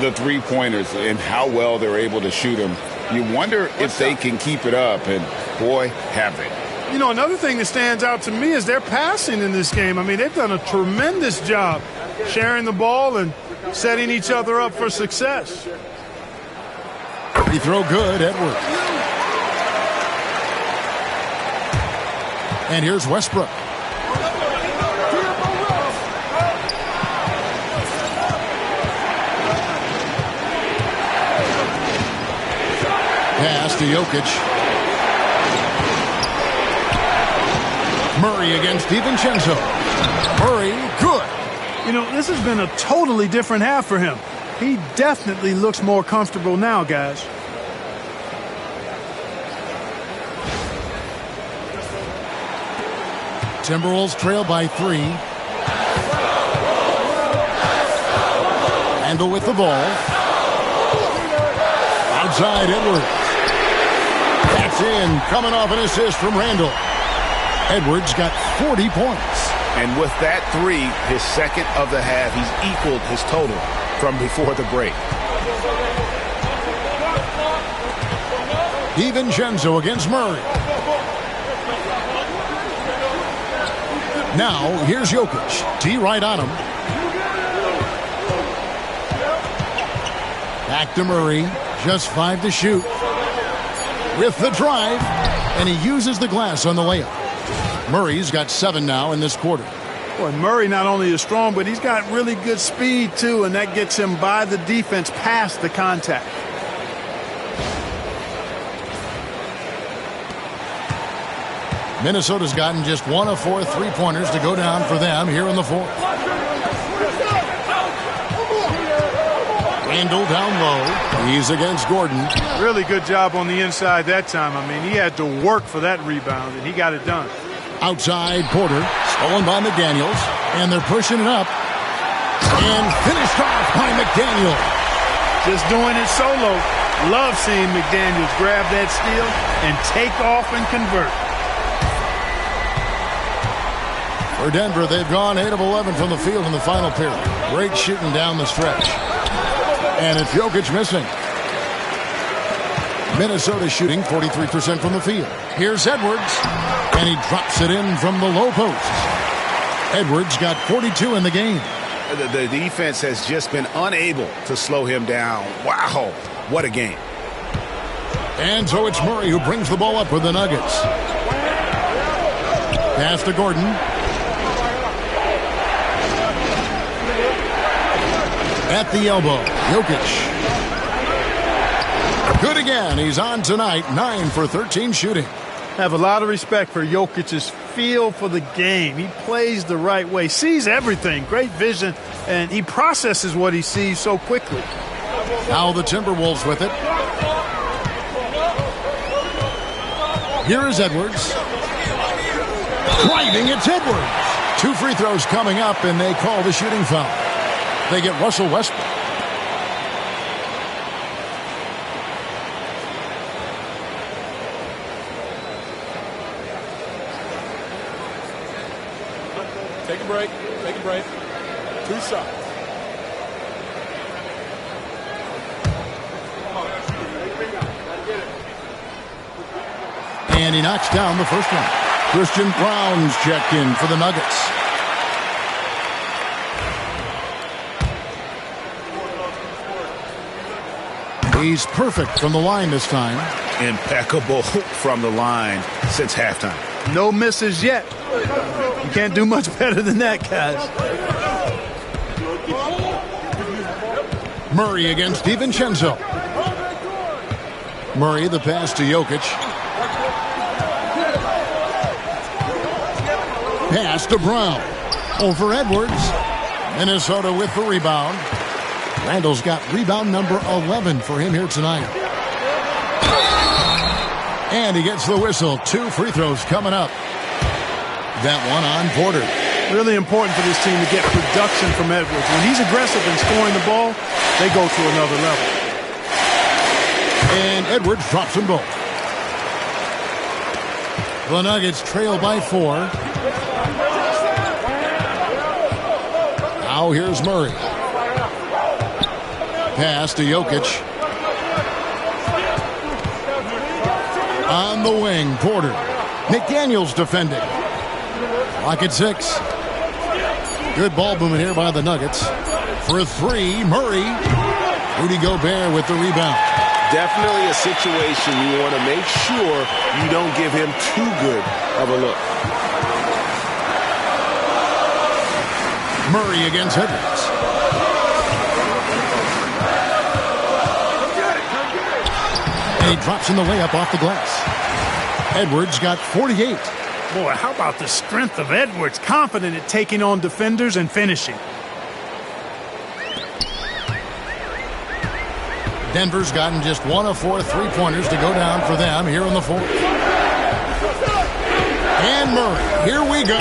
The three-pointers and how well they're able to shoot them. You wonder if they can keep it up, and boy, have they. You know, another thing that stands out to me is their passing in this game. I mean, they've done a tremendous job sharing the ball and setting each other up for success. Free throw good, Edwards. And here's Westbrook. Pass to Jokic. Murray against DiVincenzo. Murray, good. You know, this has been a totally different half for him. He definitely looks more comfortable now, guys. Timberwolves trail by 3. Randall with the ball. Outside Edwards. That's in. Coming off an assist from Randall. Edwards got 40 points. And with that 3, his second of the half, he's equaled his total from before the break. DiVincenzo against Murray. Now, here's Jokic. T right on him. Back to Murray. Just 5 to shoot. With the drive. And he uses the glass on the layup. Murray's got 7 now in this quarter. Boy, Murray not only is strong, but he's got really good speed, too, and that gets him by the defense past the contact. Minnesota's gotten just 1 of 4 three-pointers to go down for them here in the fourth. Randall down low. He's against Gordon. Really good job on the inside that time. I mean, he had to work for that rebound, and he got it done. Outside Porter. Stolen by McDaniels. And they're pushing it up. And finished off by McDaniel. Just doing it solo. Love seeing McDaniels grab that steal and take off and convert. For Denver, they've gone 8 of 11 from the field in the final period. Great shooting down the stretch. And it's Jokic missing. Minnesota shooting 43% from the field. Here's Edwards. And he drops it in from the low post. Edwards got 42 in the game. The defense has just been unable to slow him down. Wow, what a game. And so it's Murray who brings the ball up for the Nuggets. Pass to Gordon. At the elbow, Jokic. Good again. He's on tonight, 9 for 13 shooting. Have a lot of respect for Jokic's feel for the game. He plays the right way, sees everything, great vision, and he processes what he sees so quickly. Now the Timberwolves with it. Here is Edwards. Driving, it's Edwards. 2 free throws coming up, and they call the shooting foul. They get Russell Westbrook. Take a break. Take a break. 2 shots. And he knocks down the first one. Christian Brown's checked in for the Nuggets. He's perfect from the line this time. Impeccable from the line since halftime. No misses yet. You can't do much better than that, guys. Murray against DiVincenzo. Murray, the pass to Jokic. Pass to Brown. Over Edwards. Minnesota with the rebound. Randall's got rebound number 11 for him here tonight. And he gets the whistle. 2 free throws coming up. That one on Porter. Really important for this team to get production from Edwards. When he's aggressive and scoring the ball, they go to another level. And Edwards drops them both. The Nuggets trail by 4. Now here's Murray. Pass to Jokic. On the wing, Porter. McDaniels defending. Lock at 6. Good ball movement here by the Nuggets. For 3, Murray. Rudy Gobert with the rebound. Definitely a situation you want to make sure you don't give him too good of a look. Murray against Edwards. And he drops in the layup off the glass. Edwards got 48. Boy, how about the strength of Edwards? Confident at taking on defenders and finishing. Denver's gotten just 1 of 4 3-pointers to go down for them here in the 4th. And Murray, here we go.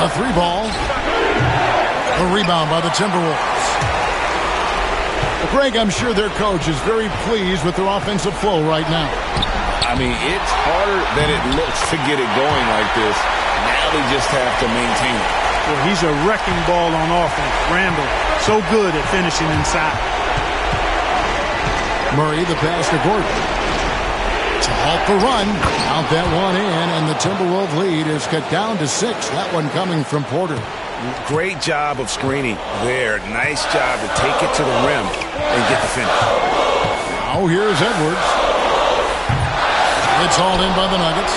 A 3-ball. A rebound by the Timberwolves. Greg, I'm sure their coach is very pleased with their offensive flow right now. I mean, it's harder than it looks to get it going like this. Now they just have to maintain it. Well, he's a wrecking ball on offense. Randall, so good at finishing inside. Murray, the pass to Gordon. To halt the run. Count that one in, and the Timberwolves lead is cut down to 6. That one coming from Porter. Great job of screening there. Nice job to take it to the rim and get the finish. Now here's Edwards. It's hauled in by the Nuggets.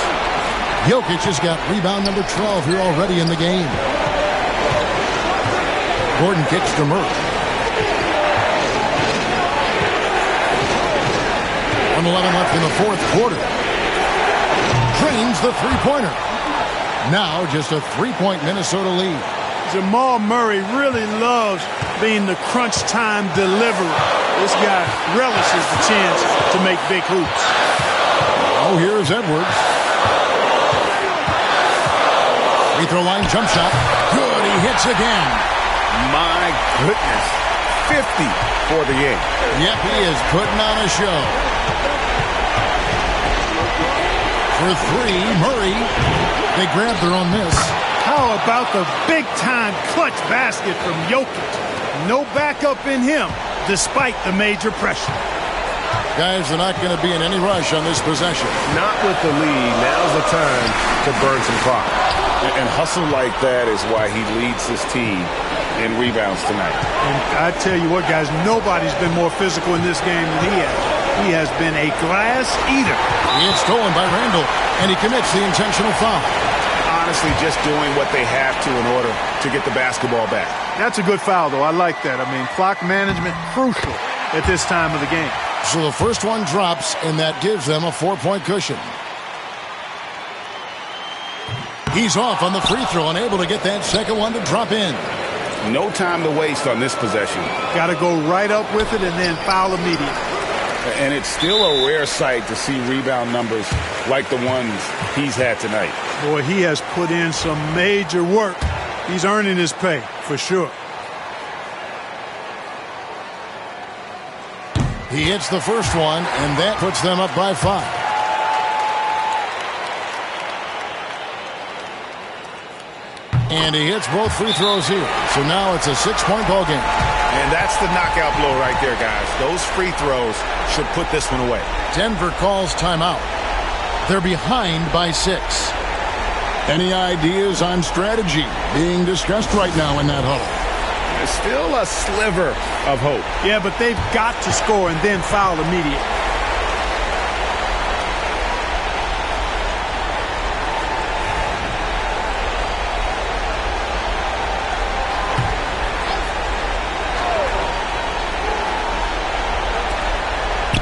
Jokic has got rebound number 12 here already in the game. Gordon kicks to Murray. 1:11 left in the 4th quarter. Drains the 3-pointer. Now just a 3-point Minnesota lead. Jamal Murray really loves being the crunch time deliverer. This guy relishes the chance to make big hoops. Oh, here's Edwards. Free throw line jump shot. Good, he hits again. My goodness. 50 for the game. Yep, he is putting on a show. For 3, Murray. They grab their own miss. How about the big-time clutch basket from Jokic? No backup in him, despite the major pressure. Guys, they're not going to be in any rush on this possession. Not with the lead. Now's the time to burn some clock. And hustle like that is why he leads his team in rebounds tonight. And I tell you what, guys, nobody's been more physical in this game than he has. He has been a glass eater. It's stolen by Randall, and he commits the intentional foul. Honestly, just doing what they have to in order to get the basketball back. That's a good foul, though. I like that. I mean, clock management, crucial at this time of the game. So the first one drops, and that gives them a 4-point cushion. He's off on the free throw, unable to get that second one to drop in. No time to waste on this possession. Got to go right up with it and then foul immediately. And it's still a rare sight to see rebound numbers like the ones he's had tonight. Boy, he has put in some major work. He's earning his pay, for sure. He hits the first one, and that puts them up by 5. And he hits both free throws here. So now it's a 6-point ball game. And that's the knockout blow right there, guys. Those free throws should put this one away. Denver calls timeout. They're behind by 6. Any ideas on strategy being discussed right now in that huddle? There's still a sliver of hope. Yeah, but they've got to score and then foul immediately.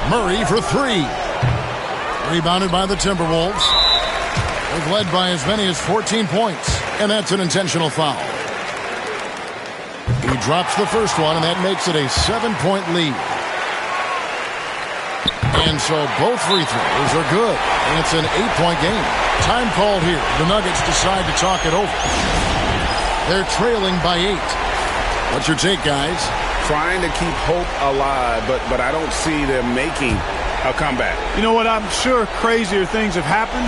Murray for 3. Rebounded by the Timberwolves. They've led by as many as 14 points, and that's an intentional foul. He drops the first one, and that makes it a 7-point lead. And so both free throws are good, and it's an 8-point game. Time called here. The Nuggets decide to talk it over. They're trailing by 8. What's your take, guys? Trying to keep hope alive, but I don't see them making a comeback. You know what? I'm sure crazier things have happened,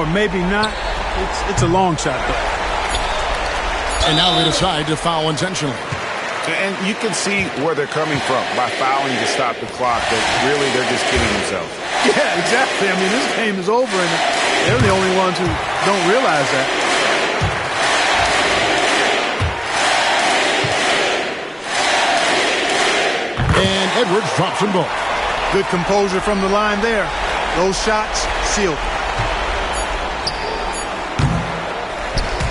or maybe not. It's a long shot, though. And now they decide to foul intentionally. And you can see where they're coming from by fouling to stop the clock, but really they're just kidding themselves. Yeah, exactly. I mean, this game is over, and they're the only ones who don't realize that. And Edwards drops them both. Good composure from the line there. Those shots sealed.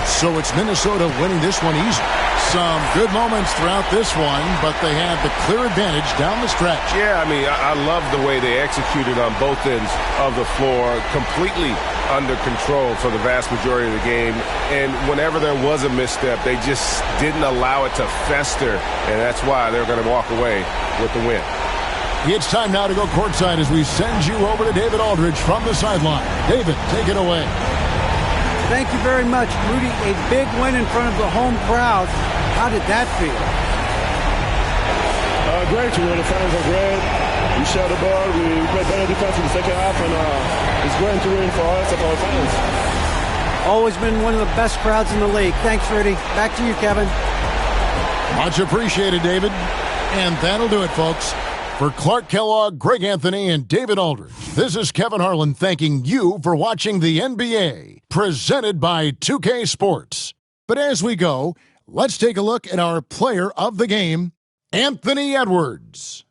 So it's Minnesota winning this one easy. Some good moments throughout this one, but they have the clear advantage down the stretch. Yeah, I mean, I love the way they executed on both ends of the floor. Completely under control for the vast majority of the game. And whenever there was a misstep, they just didn't allow it to fester. And that's why they're going to walk away with the win. It's time now to go courtside as we send you over to David Aldridge from the sideline. David, take it away. Thank you very much, Rudy. A big win in front of the home crowd. How did that feel? Great. The fans are great. We share the ball. We play better defense in the second half, and it's great to win for us and for our fans. Always been one of the best crowds in the league. Thanks, Rudy. Back to you, Kevin. Much appreciated, David. And that'll do it, folks. For Clark Kellogg, Greg Anthony, and David Aldridge, this is Kevin Harlan thanking you for watching the NBA, presented by 2K Sports. But as we go, let's take a look at our player of the game, Anthony Edwards.